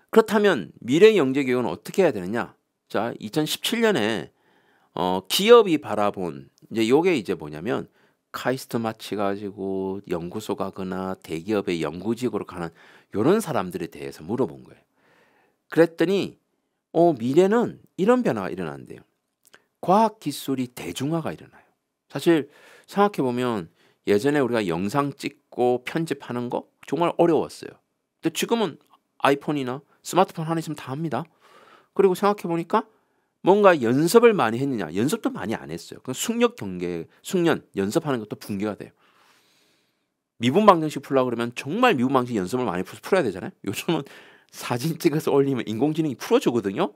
그렇다면 미래 영재 교육은 어떻게 해야 되느냐? 자, 2017년에 기업이 바라본 이제 요게 이제 뭐냐면 카이스트 마치 가지고 연구소 가거나 대기업의 연구직으로 가는 요런 사람들에 대해서 물어본 거예요. 그랬더니 미래는 이런 변화가 일어난대요. 과학 기술이 대중화가 일어나요. 사실 생각해 보면 예전에 우리가 영상 찍고 편집하는 거 정말 어려웠어요. 근데 지금은 아이폰이나 스마트폰 하나 있으면 다 합니다. 그리고 생각해 보니까 뭔가 연습을 많이 했느냐? 연습도 많이 안 했어요. 그 숙련 연습하는 것도 붕괴가 돼요. 미분 방정식 풀려고 그러면 정말 미분 방정식 연습을 많이 풀어야 되잖아요. 요즘은 사진 찍어서 올리면 인공지능이 풀어주거든요.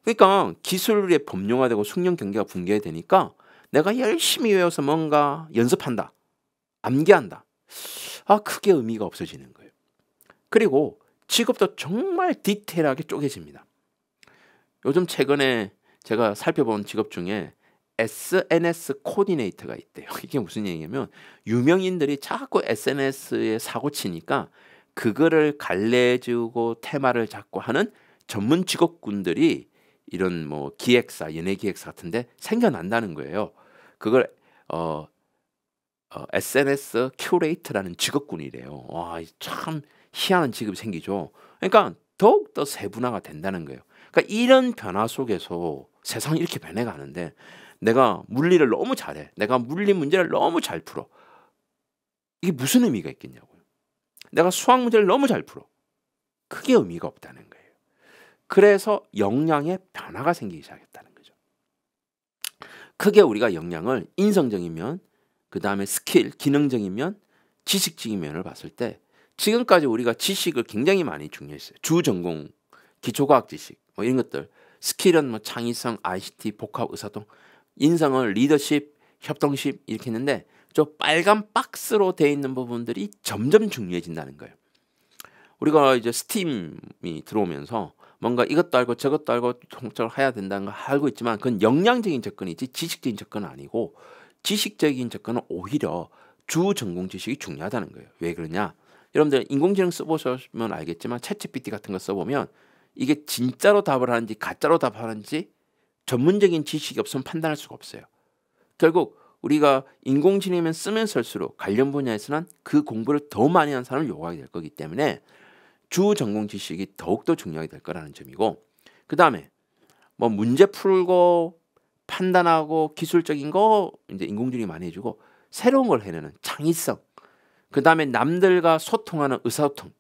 그러니까 기술의 범용화되고 숙련 경계가 붕괴되니까 내가 열심히 외워서 뭔가 연습한다. 암기한다. 크게 의미가 없어지는 거예요. 그리고 직업도 정말 디테일하게 쪼개집니다. 요즘 최근에 제가 살펴본 직업 중에 SNS 코디네이터가 있대요. 이게 무슨 얘기냐면 유명인들이 자꾸 SNS에 사고 치니까 그거를 갈래주고 테마를 잡고 하는 전문 직업군들이 이런 뭐 기획사, 연예 기획사 같은데 생겨난다는 거예요. 그걸 SNS 큐레이터라는 직업군이래요. 와, 참 희한한 직업이 생기죠. 그러니까 더욱더 세분화가 된다는 거예요. 그러니까 이런 변화 속에서 세상이 이렇게 변해가는데 내가 물리를 너무 잘해. 내가 물리 문제를 너무 잘 풀어. 이게 무슨 의미가 있겠냐고요. 내가 수학 문제를 너무 잘 풀어. 크게 의미가 없다는 거예요. 그래서 역량의 변화가 생기기 시작했다는 거죠. 크게 우리가 역량을 인성적인 면, 그 다음에 스킬, 기능적인 면, 지식적인 면을 봤을 때 지금까지 우리가 지식을 굉장히 많이 중요했어요. 주전공, 기초과학 지식, 뭐 이런 것들. 스킬은 뭐 창의성, ICT, 복합, 의사동, 인성은 리더십, 협동십 이렇게 했는데 저 빨간 박스로 되어 있는 부분들이 점점 중요해진다는 거예요. 우리가 이제 스팀이 들어오면서 뭔가 이것도 알고 저것도 알고 통째로 해야 된다는 걸 알고 있지만 그건 역량적인 접근이지 지식적인 접근은 아니고 지식적인 접근은 오히려 주전공 지식이 중요하다는 거예요. 왜 그러냐? 여러분들 인공지능 써보시면 알겠지만 챗GPT 같은 거 써보면 이게 진짜로 답을 하는지 가짜로 답하는지 전문적인 지식이 없으면 판단할 수가 없어요. 결국 우리가 인공지능을 쓰면 쓸수록 관련 분야에서는 그 공부를 더 많이 한 사람을 요구하게 될 거기 때문에 주 전공 지식이 더욱더 중요하게 될 거라는 점이고, 그 다음에 뭐 문제 풀고 판단하고 기술적인 거 이제 인공지능이 많이 해주고, 새로운 걸 해내는 창의성, 그 다음에 남들과 소통하는 의사소통.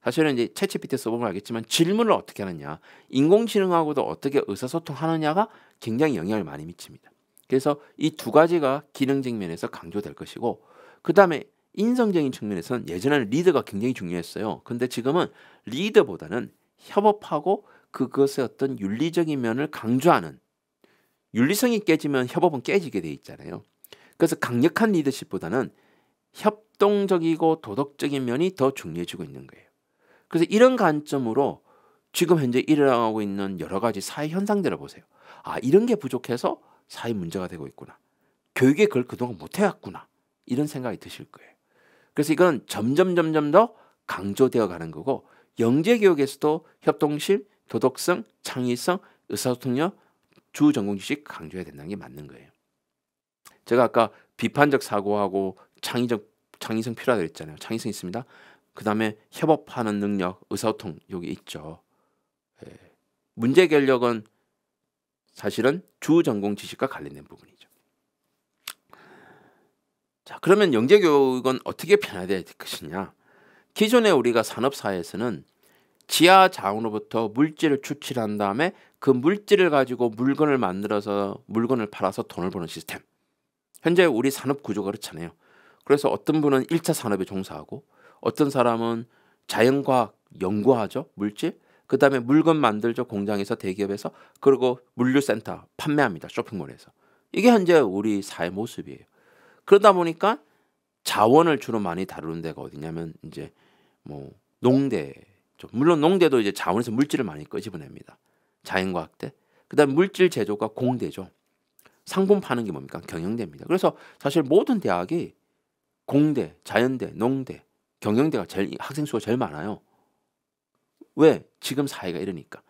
사실은 이제 챗GPT 써보면 알겠지만 질문을 어떻게 하느냐, 인공지능하고도 어떻게 의사소통하느냐가 굉장히 영향을 많이 미칩니다. 그래서 이 두 가지가 기능적 면에서 강조될 것이고, 그 다음에 인성적인 측면에서는 예전에는 리더가 굉장히 중요했어요. 근데 지금은 리더보다는 협업하고 그것의 어떤 윤리적인 면을 강조하는, 윤리성이 깨지면 협업은 깨지게 돼 있잖아요. 그래서 강력한 리더십보다는 협동적이고 도덕적인 면이 더 중요해지고 있는 거예요. 그래서 이런 관점으로 지금 현재 일어나고 있는 여러 가지 사회 현상들을 보세요. 아, 이런 게 부족해서 사회 문제가 되고 있구나. 교육에 그걸 그동안 못 해왔구나. 이런 생각이 드실 거예요. 그래서 이건 점점 더 강조되어 가는 거고, 영재교육에서도 협동심, 도덕성, 창의성, 의사소통력, 주 전공 지식 강조해야 된다는 게 맞는 거예요. 제가 아까 비판적 사고하고 창의성 필요하다고 했잖아요. 창의성 있습니다. 그 다음에 협업하는 능력, 의사소통 여기 있죠. 예. 문제 결력은 사실은 주 전공 지식과 관련된 부분이죠. 자, 그러면 영재교육은 어떻게 변화될 것이냐? 기존에 우리가 산업사회에서는 지하 자원으로부터 물질을 추출한 다음에 그 물질을 가지고 물건을 만들어서 물건을 팔아서 돈을 버는 시스템. 현재 우리 산업 구조가 그렇잖아요. 그래서 어떤 분은 1차 산업에 종사하고, 어떤 사람은 자연과학 연구하죠. 물질. 그 다음에 물건 만들죠. 공장에서, 대기업에서. 그리고 물류센터 판매합니다. 쇼핑몰에서. 이게 현재 우리 사회 모습이에요. 그러다 보니까 자원을 주로 많이 다루는 데가 어디냐면 이제 뭐 농대죠. 물론 농대도 이제 자원에서 물질을 많이 끄집어냅니다. 자연과학대. 그다음 물질 제조가 공대죠. 상품 파는 게 뭡니까? 경영대입니다. 그래서 사실 모든 대학이 공대, 자연대, 농대, 경영대가 제일 학생 수가 제일 많아요. 왜? 지금 사회가 이러니까.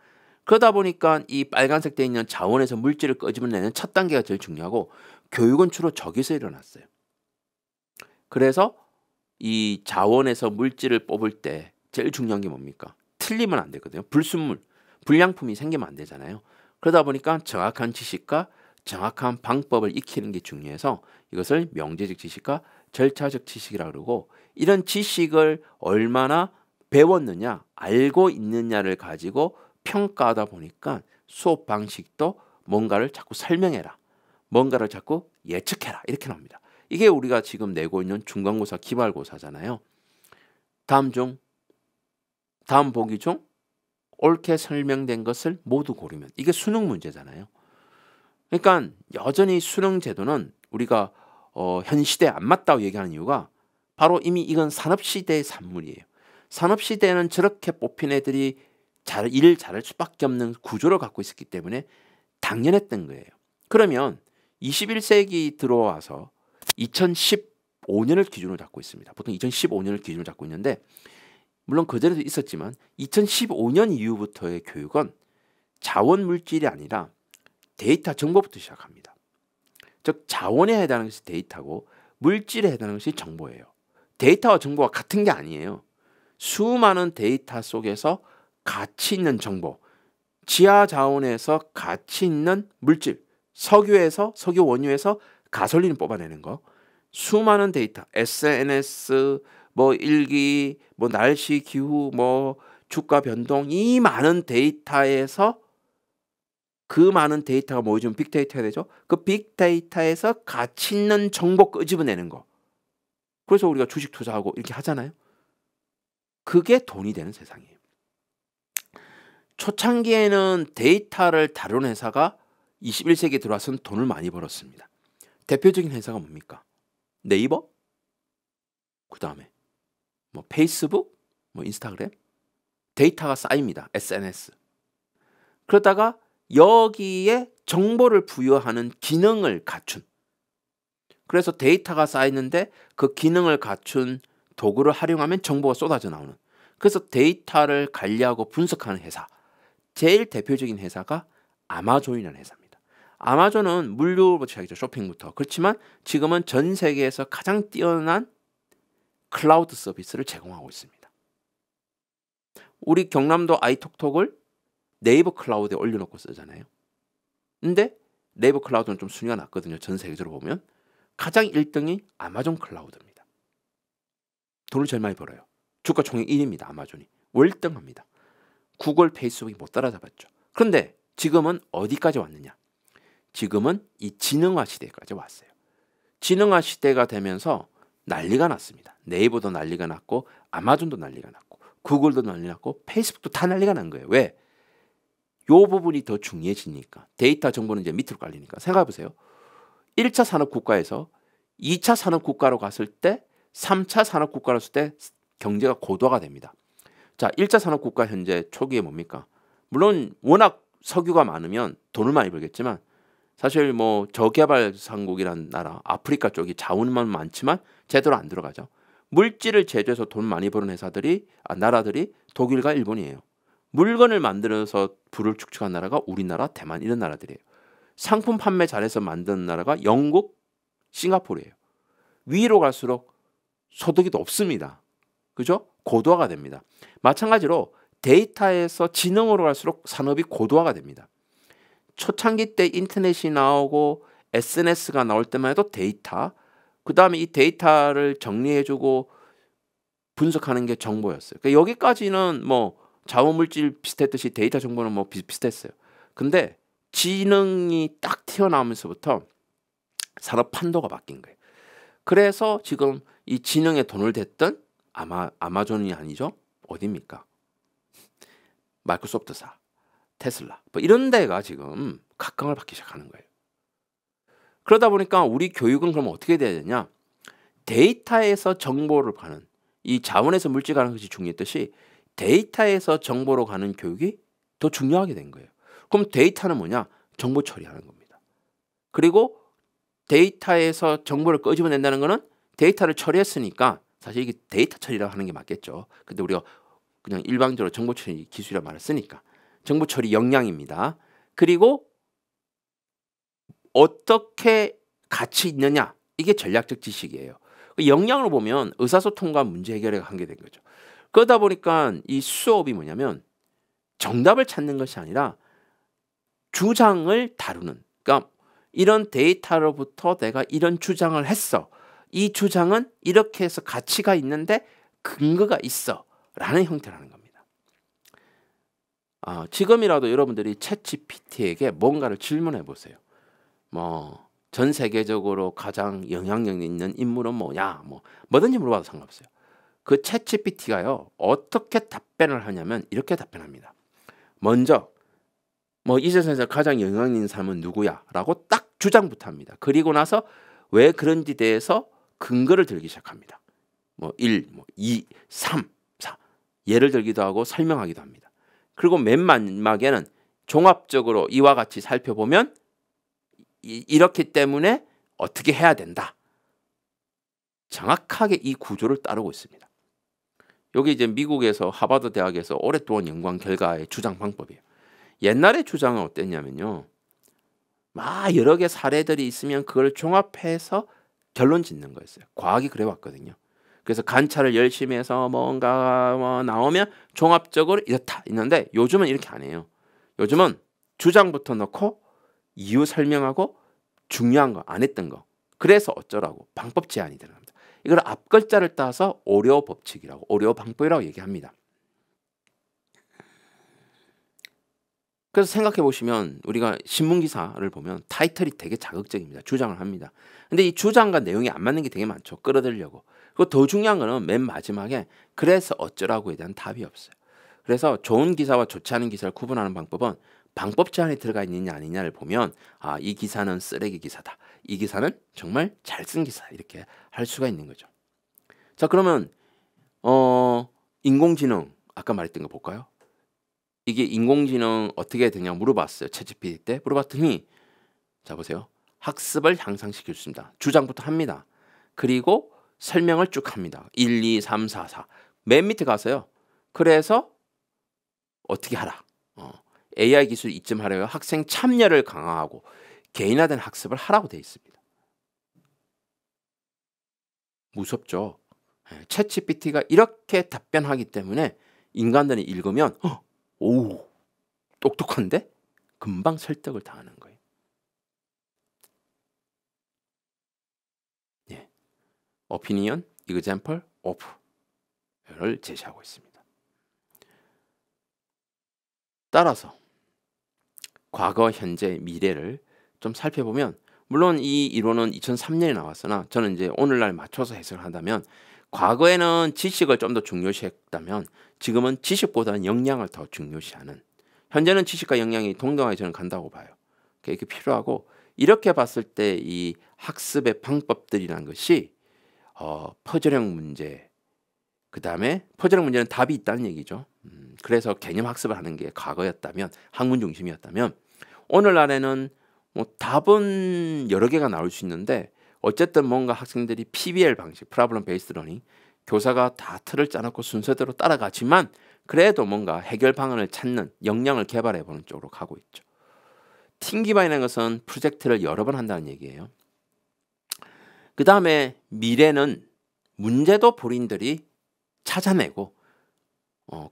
그러다 보니까 이 빨간색 돼 있는 자원에서 물질을 끄집어내는 첫 단계가 제일 중요하고, 교육은 주로 저기서 일어났어요. 그래서 이 자원에서 물질을 뽑을 때 제일 중요한 게 뭡니까? 틀리면 안 되거든요. 불순물, 불량품이 생기면 안 되잖아요. 그러다 보니까 정확한 지식과 정확한 방법을 익히는 게 중요해서 이것을 명제적 지식과 절차적 지식이라고 그러고, 이런 지식을 얼마나 배웠느냐, 알고 있느냐를 가지고 평가하다 보니까 수업 방식도 뭔가를 자꾸 설명해라, 뭔가를 자꾸 예측해라, 이렇게 나옵니다. 이게 우리가 지금 내고 있는 중간고사, 기말고사잖아요. 다음 보기 중 옳게 설명된 것을 모두 고르면, 이게 수능 문제잖아요. 그러니까 여전히 수능 제도는 우리가 현 시대에 안 맞다고 얘기하는 이유가 바로 이미 이건 산업시대의 산물이에요. 산업시대에는 저렇게 뽑힌 애들이 일을 잘할 수밖에 없는 구조를 갖고 있었기 때문에 당연했던 거예요. 그러면 21세기 들어와서 2015년을 기준으로 잡고 있습니다. 보통 2015년을 기준으로 잡고 있는데, 물론 그전에도 있었지만 2015년 이후부터의 교육은 자원 물질이 아니라 데이터 정보부터 시작합니다. 즉 자원에 해당하는 것이 데이터고 물질에 해당하는 것이 정보예요. 데이터와 정보가 같은 게 아니에요. 수많은 데이터 속에서 가치 있는 정보, 지하 자원에서 가치 있는 물질, 석유 원유에서 가솔린을 뽑아내는 거, 수많은 데이터, SNS, 뭐 일기, 뭐 날씨, 기후, 뭐 주가 변동, 이 많은 데이터에서, 그 많은 데이터가 모이면 빅데이터가 되죠. 그 빅데이터에서 가치 있는 정보 끄집어내는 거. 그래서 우리가 주식 투자하고 이렇게 하잖아요. 그게 돈이 되는 세상이에요. 초창기에는 데이터를 다루는 회사가 21세기에 들어와서는 돈을 많이 벌었습니다. 대표적인 회사가 뭡니까? 네이버? 그 다음에 뭐 페이스북? 뭐 인스타그램? 데이터가 쌓입니다. SNS. 그러다가 여기에 정보를 부여하는 기능을 갖춘, 그래서 데이터가 쌓이는데 그 기능을 갖춘 도구를 활용하면 정보가 쏟아져 나오는, 그래서 데이터를 관리하고 분석하는 회사, 제일 대표적인 회사가 아마존이라는 회사입니다. 아마존은 물류부터 시작이죠. 쇼핑부터. 그렇지만 지금은 전 세계에서 가장 뛰어난 클라우드 서비스를 제공하고 있습니다. 우리 경남도 아이톡톡을 네이버 클라우드에 올려놓고 쓰잖아요. 근데 네이버 클라우드는 좀 순위가 낮거든요. 전 세계적으로 보면. 가장 1등이 아마존 클라우드입니다. 돈을 제일 많이 벌어요. 주가 총액 1위입니다. 아마존이. 월등합니다. 구글, 페이스북이 못 따라잡았죠. 그런데 지금은 어디까지 왔느냐? 지금은 이 지능화 시대까지 왔어요. 지능화 시대가 되면서 난리가 났습니다. 네이버도 난리가 났고 아마존도 난리가 났고 구글도 난리 났고 페이스북도 다 난리가 난 거예요. 왜? 요 부분이 더 중요해지니까. 데이터 정보는 이제 밑으로 깔리니까. 생각해 보세요. 1차 산업 국가에서 2차 산업 국가로 갔을 때 3차 산업 국가로 갔을 때 경제가 고도화가 됩니다. 자, 1차 산업 국가 현재 초기에 뭡니까? 물론 워낙 석유가 많으면 돈을 많이 벌겠지만 사실 뭐 저개발상국이라는 나라, 아프리카 쪽이 자원만 많지만 제대로 안 들어가죠. 물질을 제조해서 돈 많이 버는 나라들이 독일과 일본이에요. 물건을 만들어서 부를 축적한 나라가 우리나라, 대만 이런 나라들이에요. 상품 판매 잘해서 만든 나라가 영국, 싱가포르예요. 위로 갈수록 소득이 높습니다. 그죠? 고도화가 됩니다. 마찬가지로 데이터에서 지능으로 갈수록 산업이 고도화가 됩니다. 초창기 때 인터넷이 나오고 SNS가 나올 때만 해도 데이터, 그 다음에 이 데이터를 정리해주고 분석하는 게 정보였어요. 그러니까 여기까지는 뭐 자원물질 비슷했듯이 데이터 정보는 뭐 비슷했어요. 근데 지능이 딱 튀어나오면서부터 산업 판도가 바뀐 거예요. 그래서 지금 이 지능에 돈을 댔던 아마존이 아니죠. 어디입니까? 마이크로소프트사, 테슬라 뭐 이런 데가 지금 각광을 받기 시작하는 거예요. 그러다 보니까 우리 교육은 그럼 어떻게 돼야 되냐? 데이터에서 정보를 가는, 이 자원에서 물질 가는 것이 중요했듯이 데이터에서 정보로 가는 교육이 더 중요하게 된 거예요. 그럼 데이터는 뭐냐? 정보 처리하는 겁니다. 그리고 데이터에서 정보를 끄집어낸다는 거는 데이터를 처리했으니까 사실 이게 데이터 처리라고 하는 게 맞겠죠. 근데 우리가 그냥 일방적으로 정보 처리 기술이라는 말을 쓰니까 정보 처리 역량입니다. 그리고 어떻게 가치 있느냐? 이게 전략적 지식이에요. 역량으로 보면 의사소통과 문제 해결에 관계된 거죠. 그러다 보니까 이 수업이 뭐냐면 정답을 찾는 것이 아니라 주장을 다루는. 그러니까 이런 데이터로부터 내가 이런 주장을 했어. 이 주장은 이렇게 해서 가치가 있는데 근거가 있어. 라는 형태라는 겁니다. 지금이라도 여러분들이 챗GPT에게 뭔가를 질문해 보세요. 뭐 전 세계적으로 가장 영향력 있는 인물은 뭐냐? 뭐든지 물어봐도 상관없어요. 그 챗GPT가요. 어떻게 답변을 하냐면 이렇게 답변합니다. 먼저 뭐 이 세상에서 가장 영향력 있는 사람은 누구야? 라고 딱 주장부터 합니다. 그리고 나서 왜 그런지 대해서 근거를 들기 시작합니다. 뭐 1, 뭐 2, 3, 4 예를 들기도 하고 설명하기도 합니다. 그리고 맨 마지막에는 종합적으로 이와 같이 살펴보면 이렇기 때문에 어떻게 해야 된다. 정확하게 이 구조를 따르고 있습니다. 여기 이제 미국에서 하버드 대학에서 오랫동안 연구한 결과의 주장 방법이에요. 옛날의 주장은 어땠냐면요. 막 여러 개 사례들이 있으면 그걸 종합해서 결론 짓는 거였어요. 과학이 그래 왔거든요. 그래서 관찰을 열심히 해서 뭔가 나오면 종합적으로 이렇다 있는데 요즘은 이렇게 안 해요. 요즘은 주장부터 넣고 이유 설명하고 중요한 거 안 했던 거 그래서 어쩌라고 방법 제안이 들어갑니다. 이걸 앞글자를 따서 오려 법칙이라고 오려 방법이라고 얘기합니다. 그래서 생각해 보시면 우리가 신문 기사를 보면 타이틀이 되게 자극적입니다. 주장을 합니다. 근데 이 주장과 내용이 안 맞는 게 되게 많죠. 끌어들이려고. 그리고 더 중요한 거는 맨 마지막에 그래서 어쩌라고에 대한 답이 없어요. 그래서 좋은 기사와 좋지 않은 기사를 구분하는 방법은 방법 제안이 들어가 있느냐 아니냐를 보면 이 기사는 쓰레기 기사다. 이 기사는 정말 잘 쓴 기사 이렇게 할 수가 있는 거죠. 자, 그러면 인공지능 아까 말했던 거 볼까요? 이게 인공지능 어떻게 되냐 물어봤어요. 챗GPT 때 물어봤더니 자 보세요. 학습을 향상시킬 수 있습니다. 주장부터 합니다. 그리고 설명을 쭉 합니다. 1, 2, 3, 4, 4. 맨 밑에 가서요. 그래서 어떻게 하라. AI 기술 이쯤 하려면 학생 참여를 강화하고 개인화된 학습을 하라고 되어 있습니다. 무섭죠? 챗GPT가 이렇게 답변하기 때문에 인간들이 읽으면 오, 똑똑한데? 금방 설득을 당하는 거예요. 예. opinion, example, of를 제시하고 있습니다. 따라서 과거, 현재, 미래를 좀 살펴보면 물론 이 이론은 2003년에 나왔으나 저는 이제 오늘날 맞춰서 해석을 한다면 과거에는 지식을 좀 더 중요시했다면 지금은 지식보다는 역량을 더 중요시하는 현재는 지식과 역량이 동등하게 저는 간다고 봐요. 이게 필요하고 이렇게 봤을 때 이 학습의 방법들이라는 것이 퍼즐형 문제 그 다음에 퍼즐형 문제는 답이 있다는 얘기죠. 그래서 개념 학습을 하는 게 과거였다면 학문 중심이었다면 오늘날에는 뭐 답은 여러 개가 나올 수 있는데 어쨌든 뭔가 학생들이 PBL 방식, Problem Based Learning 교사가 다 틀을 짜놓고 순서대로 따라가지만 그래도 뭔가 해결 방안을 찾는 역량을 개발해보는 쪽으로 가고 있죠. 팀 기반이라는 것은 프로젝트를 여러 번 한다는 얘기예요. 그 다음에 미래는 문제도 본인들이 찾아내고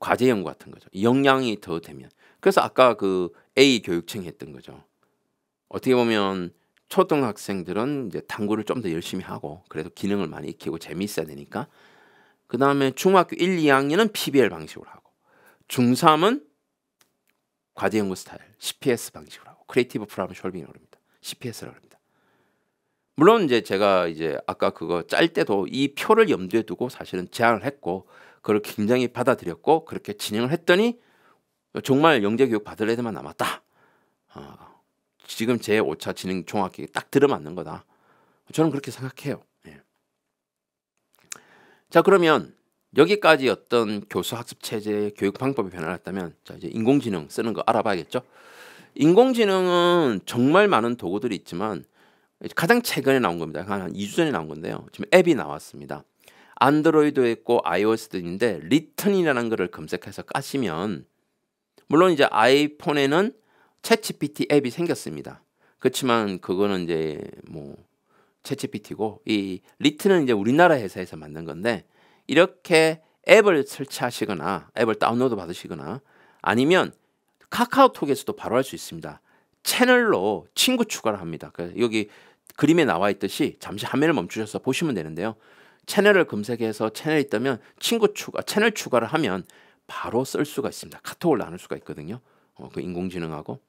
과제 연구 같은 거죠. 역량이 더 되면. 그래서 아까 그 A 교육청이 했던 거죠. 어떻게 보면 초등학생들은 이제 탐구를 좀 더 열심히 하고 그래도 기능을 많이 익히고 재미있어야 되니까 그 다음에 중학교 1, 2학년은 PBL 방식으로 하고 중3은 과제 연구 스타일 CPS 방식으로 하고 크리에이티브 프로블럼 솔빙이라고 합니다. CPS라고 합니다. 물론 이제 제가 이제 아까 그거 짤 때도 이 표를 염두에 두고 사실은 제안을 했고 그걸 굉장히 받아들였고 그렇게 진행을 했더니 정말 영재교육 받을 애들만 남았다. 지금 제 5차 진행 종합계획에 딱 들어맞는 거다. 저는 그렇게 생각해요. 예. 자 그러면 여기까지 어떤 교수 학습 체제의 교육 방법이 변화했다면 자 이제 인공지능 쓰는 거 알아봐야겠죠. 인공지능은 정말 많은 도구들이 있지만 가장 최근에 나온 겁니다. 한 2주 전에 나온 건데요. 지금 앱이 나왔습니다. 안드로이드에 있고 iOS도 있는데 리튼이라는 거를 검색해서 까시면 물론 이제 아이폰에는 챗GPT 앱이 생겼습니다. 그렇지만 그거는 이제 뭐 챗GPT고 이 리튼은 이제 우리나라 회사에서 만든 건데 이렇게 앱을 설치하시거나 앱을 다운로드 받으시거나 아니면 카카오톡에서도 바로 할 수 있습니다. 채널로 친구 추가를 합니다. 여기 그림에 나와 있듯이 잠시 화면을 멈추셔서 보시면 되는데요. 채널을 검색해서 채널이 있다면 친구 추가, 채널 추가를 하면 바로 쓸 수가 있습니다. 카톡을 나눌 수가 있거든요. 그 인공지능하고.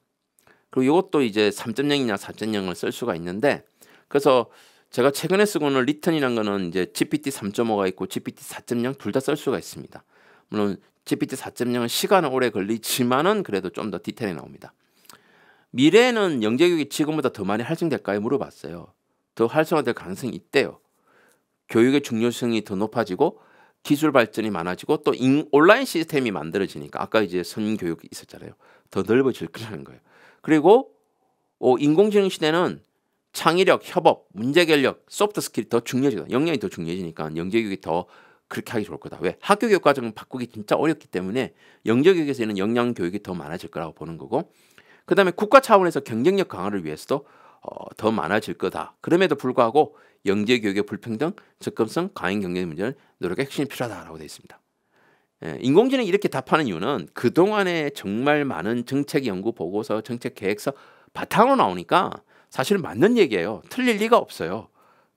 그리고 이것도 이제 3.0이나 4.0을 쓸 수가 있는데 그래서 제가 최근에 쓰고는 리튼이란 거는 이제 GPT 3.5가 있고 GPT 4.0 둘 다 쓸 수가 있습니다. 물론 GPT 4.0은 시간은 오래 걸리지만은 그래도 좀 더 디테일이 나옵니다. 미래에는 영재교육이 지금보다 더 많이 활성될까요? 물어봤어요. 더 활성화될 가능성이 있대요. 교육의 중요성이 더 높아지고 기술 발전이 많아지고 또 온라인 시스템이 만들어지니까 아까 이제 선교육이 있었잖아요. 더 넓어질 거라는 거예요. 그리고 인공지능 시대는 창의력, 협업, 문제결력, 소프트 스킬이 더 중요해지다. 역량이 더 중요해지니까 영재교육이 더 그렇게 하기 좋을 거다. 왜? 학교 교육 과정을 바꾸기 진짜 어렵기 때문에 영재교육에서는 역량 교육이 더 많아질 거라고 보는 거고 그 다음에 국가 차원에서 경쟁력 강화를 위해서도 더 많아질 거다. 그럼에도 불구하고 영재교육의 불평등, 접근성, 과잉 경쟁 문제는 노력의 핵심이 필요하다고 되어 있습니다. 예, 인공지능이 이렇게 답하는 이유는 그동안에 정말 많은 정책 연구 보고서, 정책 계획서 바탕으로 나오니까 사실 맞는 얘기예요. 틀릴 리가 없어요.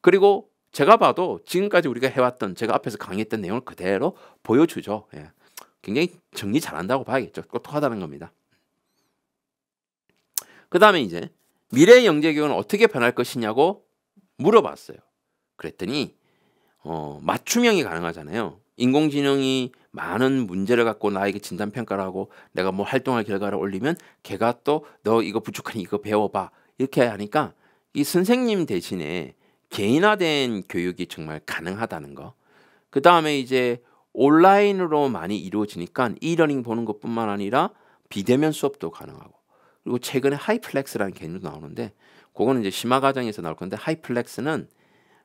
그리고 제가 봐도 지금까지 우리가 해왔던 제가 앞에서 강의했던 내용을 그대로 보여주죠. 예, 굉장히 정리 잘한다고 봐야겠죠. 똑똑하다는 겁니다. 그 다음에 이제 미래의 영재교육은 어떻게 변할 것이냐고 물어봤어요. 그랬더니 맞춤형이 가능하잖아요. 인공지능이 많은 문제를 갖고 나에게 진단평가를 하고 내가 뭐 활동할 결과를 올리면 걔가 또 너 이거 부족하니 이거 배워봐 이렇게 하니까 이 선생님 대신에 개인화된 교육이 정말 가능하다는 거. 그 다음에 이제 온라인으로 많이 이루어지니까 이러닝 보는 것뿐만 아니라 비대면 수업도 가능하고 그리고 최근에 하이플렉스라는 개념도 나오는데 그거는 이제 심화 과정에서 나올 건데 하이플렉스는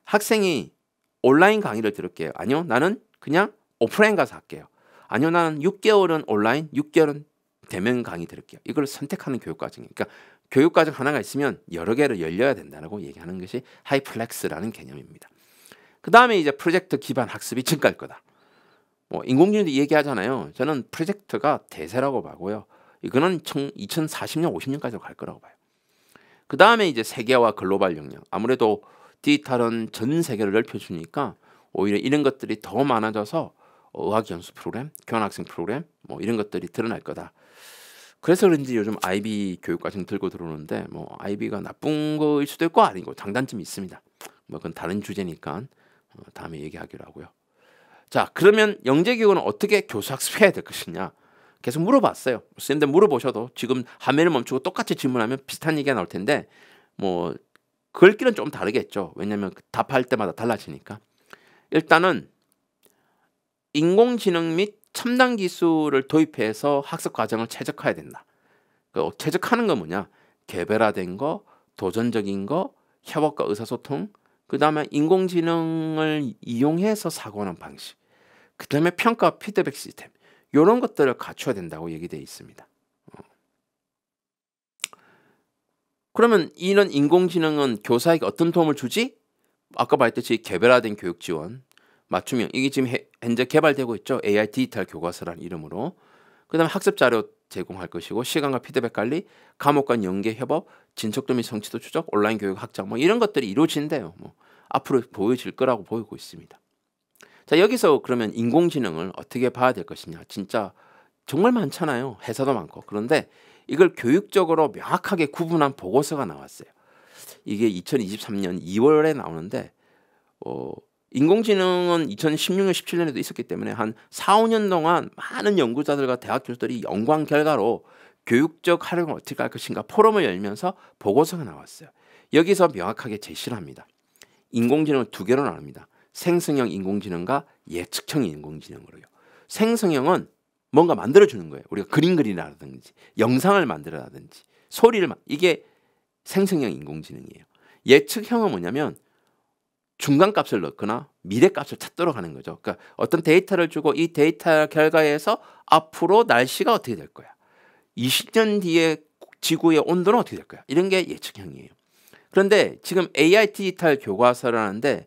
학생이 온라인 강의를 들을게요. 아니요, 나는 그냥 오프라인 가서 할게요. 아니요, 나는 6개월은 온라인, 6개월은 대면 강의 들을게요. 이걸 선택하는 교육 과정이니까 교육과정 하나가 있으면 여러 개를 열려야 된다고 얘기하는 것이 하이플렉스라는 개념입니다. 그 다음에 이제 프로젝트 기반 학습이 증가할 거다. 뭐 인공지능도 얘기하잖아요. 저는 프로젝트가 대세라고 봐고요. 이거는 2040년, 50년까지 갈 거라고 봐요. 그 다음에 이제 세계화 글로벌 역량. 아무래도 디지털은 전 세계를 넓혀주니까 오히려 이런 것들이 더 많아져서 의학연수 프로그램, 교환학생 프로그램 뭐 이런 것들이 드러날 거다. 그래서 그런지 요즘 IB 교육과정 들고 들어오는데 뭐 IB가 나쁜 거일 수도 있고 아니고 장단점이 있습니다. 뭐 그건 다른 주제니까 다음에 얘기하기로 하고요. 자, 그러면 영재교육은 어떻게 교수 학습해야 될 것이냐 계속 물어봤어요. 선생님들 물어보셔도 지금 화면을 멈추고 똑같이 질문하면 비슷한 얘기가 나올 텐데 뭐 글귀는 좀 다르겠죠. 왜냐하면 답할 때마다 달라지니까. 일단은 인공지능 및 첨단 기술을 도입해서 학습 과정을 최적화해야 된다. 그 최적화하는 건 뭐냐? 개별화된 거, 도전적인 거, 협업과 의사소통, 그 다음에 인공지능을 이용해서 사고하는 방식, 그 다음에 평가 피드백 시스템 이런 것들을 갖춰야 된다고 얘기되어 있습니다. 그러면 이런 인공지능은 교사에게 어떤 도움을 주지? 아까 말했듯이 개별화된 교육 지원, 맞춤형, 이게 지금 현재 개발되고 있죠. AI 디지털 교과서라는 이름으로. 그 다음에 학습 자료 제공할 것이고 시간과 피드백 관리, 과목 간 연계 협업, 진척도 및 성취도 추적, 온라인 교육 확장 뭐 이런 것들이 이루어진대요. 뭐 앞으로 보여질 거라고 보이고 있습니다. 자, 여기서 그러면 인공지능을 어떻게 봐야 될 것이냐. 진짜 정말 많잖아요. 회사도 많고. 그런데 이걸 교육적으로 명확하게 구분한 보고서가 나왔어요. 이게 2023년 2월에 나오는데 인공지능은 2016년, 17년에도 있었기 때문에 한 4, 5년 동안 많은 연구자들과 대학 교수들이 연구한 결과로 교육적 활용을 어떻게 할 것인가 포럼을 열면서 보고서가 나왔어요. 여기서 명확하게 제시를 합니다. 인공지능을 두 개로 나눕니다. 생성형 인공지능과 예측형 인공지능으로요. 생성형은 뭔가 만들어주는 거예요. 우리가 그림 그리라든지 영상을 만들어라든지 소리를 이게 생성형 인공지능이에요. 예측형은 뭐냐면 중간값을 넣거나 미래값을 찾도록 하는 거죠. 그러니까 어떤 데이터를 주고 이 데이터 결과에서 앞으로 날씨가 어떻게 될 거야. 20년 뒤에 지구의 온도는 어떻게 될 거야. 이런 게 예측형이에요. 그런데 지금 AI 디지털 교과서를 하는데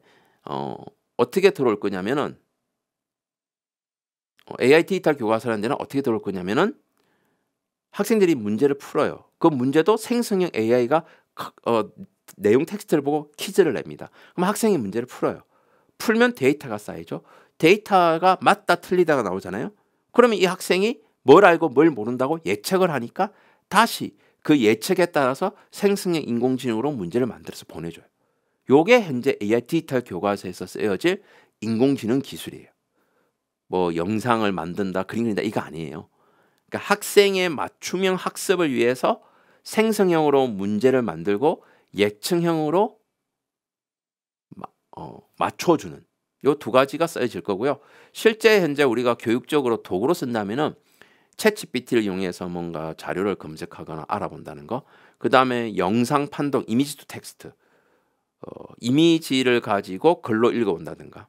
어떻게 들어올 거냐면은 AI 디지털 교과서라는 데는 어떻게 들어올 거냐면은 학생들이 문제를 풀어요. 그 문제도 생성형 AI가 내용 텍스트를 보고 퀴즈를 냅니다. 그럼 학생이 문제를 풀어요. 풀면 데이터가 쌓이죠. 데이터가 맞다 틀리다가 나오잖아요. 그러면 이 학생이 뭘 알고 뭘 모른다고 예측을 하니까 다시 그 예측에 따라서 생성형 인공지능으로 문제를 만들어서 보내줘요. 요게 현재 AI 디지털 교과서에서 쓰여질 인공지능 기술이에요. 뭐 영상을 만든다, 그림 그린다 이거 아니에요. 그러니까 학생의 맞춤형 학습을 위해서 생성형으로 문제를 만들고 예측형으로 맞춰주는 요 두 가지가 써질 거고요. 실제 현재 우리가 교육적으로 도구로 쓴다면은 챗GPT를 이용해서 뭔가 자료를 검색하거나 알아본다는 거, 그 다음에 영상 판독, 이미지 투 텍스트, 이미지를 가지고 글로 읽어본다든가,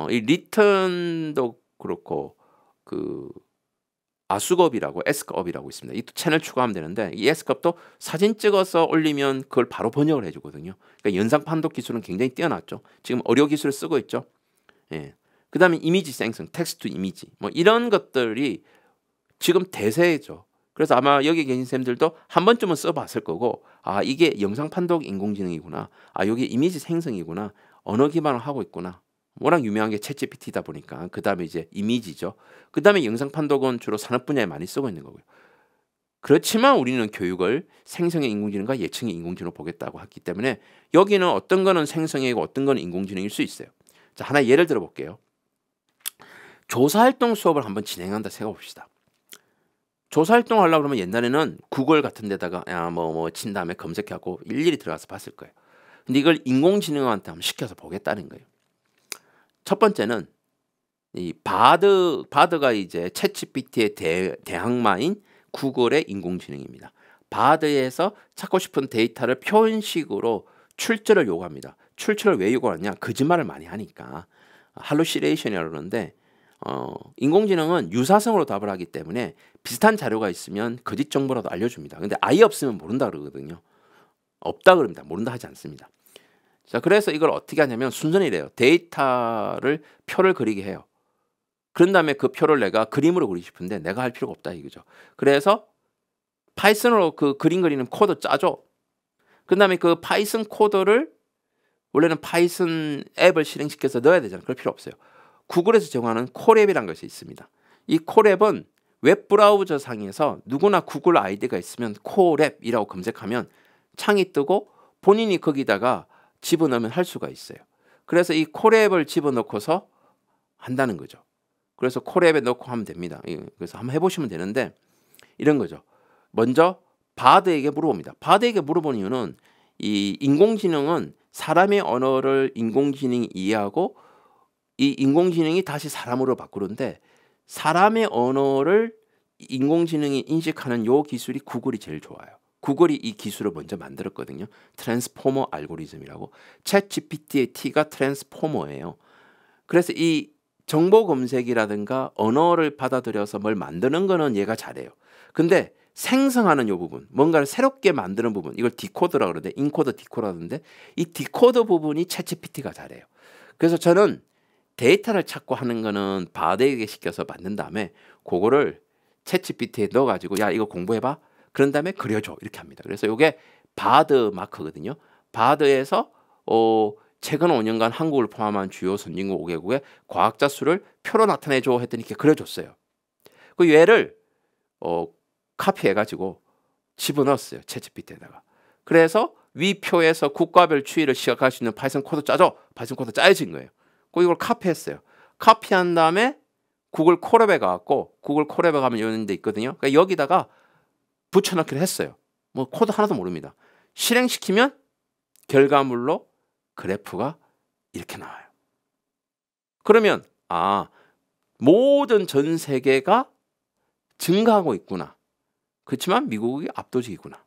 이 리턴도 그렇고 그 아수겁이라고 에스크업이라고 있습니다. 이 채널 추가하면 되는데 이 에스크업도 사진 찍어서 올리면 그걸 바로 번역을 해주거든요. 그러니까 영상 판독 기술은 굉장히 뛰어났죠. 지금 어려 기술을 쓰고 있죠. 예. 그 다음에 이미지 생성, 텍스트 이미지 뭐 이런 것들이 지금 대세죠. 그래서 아마 여기 계신 쌤들도 한 번쯤은 써봤을 거고, 아 이게 영상 판독 인공지능이구나, 아 여기 이미지 생성이구나, 언어 기반을 하고 있구나. 워낙 유명한 게 챗GPT다 보니까 그 다음에 이제 이미지죠. 그 다음에 영상 판독은 주로 산업 분야에 많이 쓰고 있는 거고요. 그렇지만 우리는 교육을 생성형 인공지능과 예측형 인공지능으로 보겠다고 했기 때문에 여기는 어떤 거는 생성형이고 어떤 거는 인공지능일 수 있어요. 자, 하나 예를 들어 볼게요. 조사활동 수업을 한번 진행한다 생각해 봅시다. 조사활동 하려고 그러면 옛날에는 구글 같은 데다가 뭐 친 다음에 검색하고 일일이 들어가서 봤을 거예요. 근데 이걸 인공지능한테 한번 시켜서 보겠다는 거예요. 첫 번째는 이 바드가 이제 챗GPT의 대항마인 구글의 인공지능입니다. 바드에서 찾고 싶은 데이터를 표현식으로 출처를 요구합니다. 출처를 왜 요구하느냐? 거짓말을 많이 하니까 할루시네이션이라고 그러는데 인공지능은 유사성으로 답을 하기 때문에 비슷한 자료가 있으면 거짓 정보라도 알려줍니다. 근데 아예 없으면 모른다 그러거든요. 없다 그럽니다. 모른다 하지 않습니다. 자, 그래서 이걸 어떻게 하냐면 순서는 이래요. 데이터를 표를 그리게 해요. 그런 다음에 그 표를 내가 그림으로 그리고 싶은데 내가 할 필요가 없다 이거죠. 그래서 파이썬으로 그 그림 그리는 코드 짜줘. 그 다음에 그 파이썬 코드를 원래는 파이썬 앱을 실행시켜서 넣어야 되잖아요. 그럴 필요 없어요. 구글에서 제공하는 콜앱이라는 것이 있습니다. 이 콜앱은 웹브라우저 상에서 누구나 구글 아이디가 있으면 콜앱이라고 검색하면 창이 뜨고 본인이 거기다가 집어넣으면 할 수가 있어요. 그래서 이 콜앱을 집어넣고서 한다는 거죠. 그래서 콜앱에 넣고 하면 됩니다. 그래서 한번 해보시면 되는데 이런 거죠. 먼저 바드에게 물어봅니다. 바드에게 물어본 이유는 이 인공지능은 사람의 언어를 인공지능이 이해하고 이 인공지능이 다시 사람으로 바꾸는데 사람의 언어를 인공지능이 인식하는 요 기술이 구글이 제일 좋아요. 구글이 이 기술을 먼저 만들었거든요. 트랜스포머 알고리즘이라고. 챗GPT의 T가 트랜스포머예요. 그래서 이 정보 검색이라든가 언어를 받아들여서 뭘 만드는 거는 얘가 잘해요. 근데 생성하는 요 부분, 뭔가를 새롭게 만드는 부분, 이걸 디코더라고 그러는데 인코더 디코더라는데 이 디코더 부분이 챗GPT가 잘해요. 그래서 저는 데이터를 찾고 하는 거는 바드에게 시켜서 만든 다음에 그거를 챗GPT에 넣어가지고 야 이거 공부해봐. 그런 다음에 그려줘 이렇게 합니다. 그래서 이게 바드 마크거든요. 바드에서 최근 5년간 한국을 포함한 주요 선진국 5개국의 과학자 수를 표로 나타내줘 했더니 이렇게 그려줬어요. 그 얘를 카피해가지고 집어넣었어요. 챗GPT에다가. 그래서 위 표에서 국가별 추이를 시각할 수 있는 파이썬 코드 짜줘. 파이썬 코드 짜여진 거예요. 그 이걸 카피했어요. 카피한 다음에 구글 콜앱에 가갖고 구글 콜앱에 가면 이런 데 있거든요. 그러니까 여기다가 붙여넣기를 했어요. 뭐 코드 하나도 모릅니다. 실행시키면 결과물로 그래프가 이렇게 나와요. 그러면 모든 전 세계가 증가하고 있구나. 그렇지만 미국이 압도적이구나.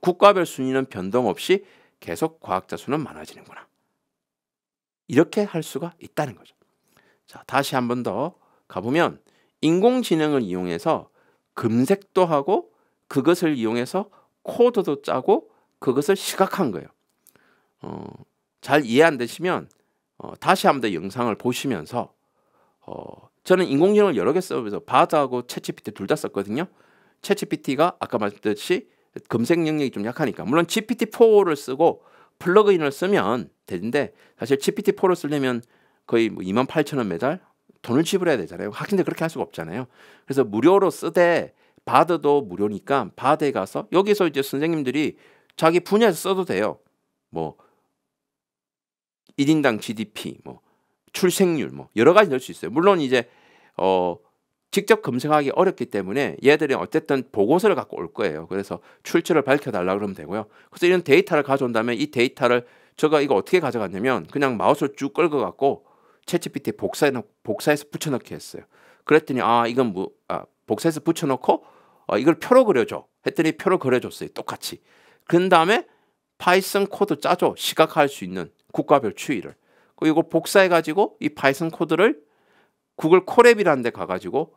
국가별 순위는 변동 없이 계속 과학자 수는 많아지는구나. 이렇게 할 수가 있다는 거죠. 자, 다시 한 번 더 가보면 인공지능을 이용해서 검색도 하고 그것을 이용해서 코드도 짜고 그것을 시각한 거예요. 잘 이해 안 되시면 다시 한 번 더 영상을 보시면서 저는 인공지능을 여러 개 써서 바드하고 챗GPT 둘 다 썼거든요. 챗GPT가 아까 말했듯이 검색 능력이 좀 약하니까 물론 GPT-4를 쓰고 플러그인을 쓰면 되는데 사실 GPT-4를 쓰려면 거의 뭐 28,000원 매달 돈을 지불해야 되잖아요. 근데 그렇게 할 수가 없잖아요. 그래서 무료로 쓰되 바드도 무료니까 바드에 가서 여기서 이제 선생님들이 자기 분야에서 써도 돼요. 뭐 1인당 GDP, 뭐 출생률, 뭐 여러 가지 넣을 수 있어요. 물론 이제 직접 검색하기 어렵기 때문에 얘들이 어쨌든 보고서를 갖고 올 거예요. 그래서 출처를 밝혀달라 그러면 되고요. 그래서 이런 데이터를 가져온 다음에 이 데이터를 제가 이거 어떻게 가져갔냐면 그냥 마우스를 쭉 끌고 갖고 챗GPT 복사해서 붙여넣기 했어요. 그랬더니 이건 복사해서 붙여넣고 이걸 표로 그려줘 했더니 표로 그려줬어요. 똑같이. 그런 다음에 파이썬 코드 짜줘. 시각화할 수 있는 국가별 추이를. 이거 복사해가지고 이 파이썬 코드를 구글 콜앱이라는 데 가가지고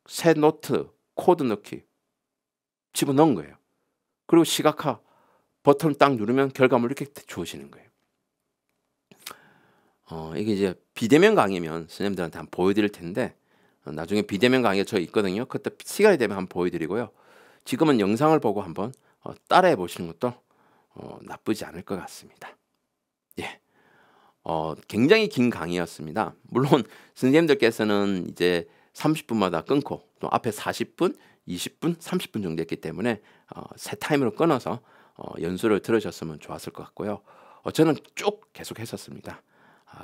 새 노트 코드 넣기 집어넣은 거예요. 그리고 시각화 버튼을 딱 누르면 결과물이 이렇게 주어지는 거예요. 이게 이제 비대면 강의면 선생님들한테 한번 보여드릴 텐데 나중에 비대면 강의가 저 있거든요. 그때 시간이 되면 한번 보여드리고요. 지금은 영상을 보고 한번 따라해 보시는 것도 나쁘지 않을 것 같습니다. 예. 굉장히 긴 강의였습니다. 물론 선생님들께서는 이제 30분마다 끊고 또 앞에 40분, 20분, 30분 정도 했기 때문에 세 타임으로 끊어서 연수를 들으셨으면 좋았을 것 같고요. 저는 쭉 계속 했었습니다.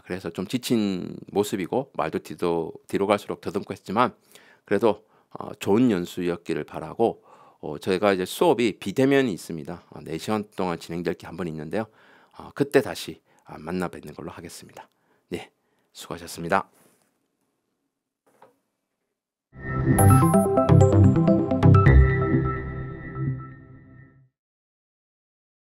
그래서 좀 지친 모습이고 말도 뒤로 갈수록 더듬고 했지만 그래도 좋은 연수였기를 바라고 저희가 이제 수업이 비대면이 있습니다. 4시간 동안 진행될 게 한 번 있는데요. 그때 다시 만나 뵙는 걸로 하겠습니다. 네, 수고하셨습니다.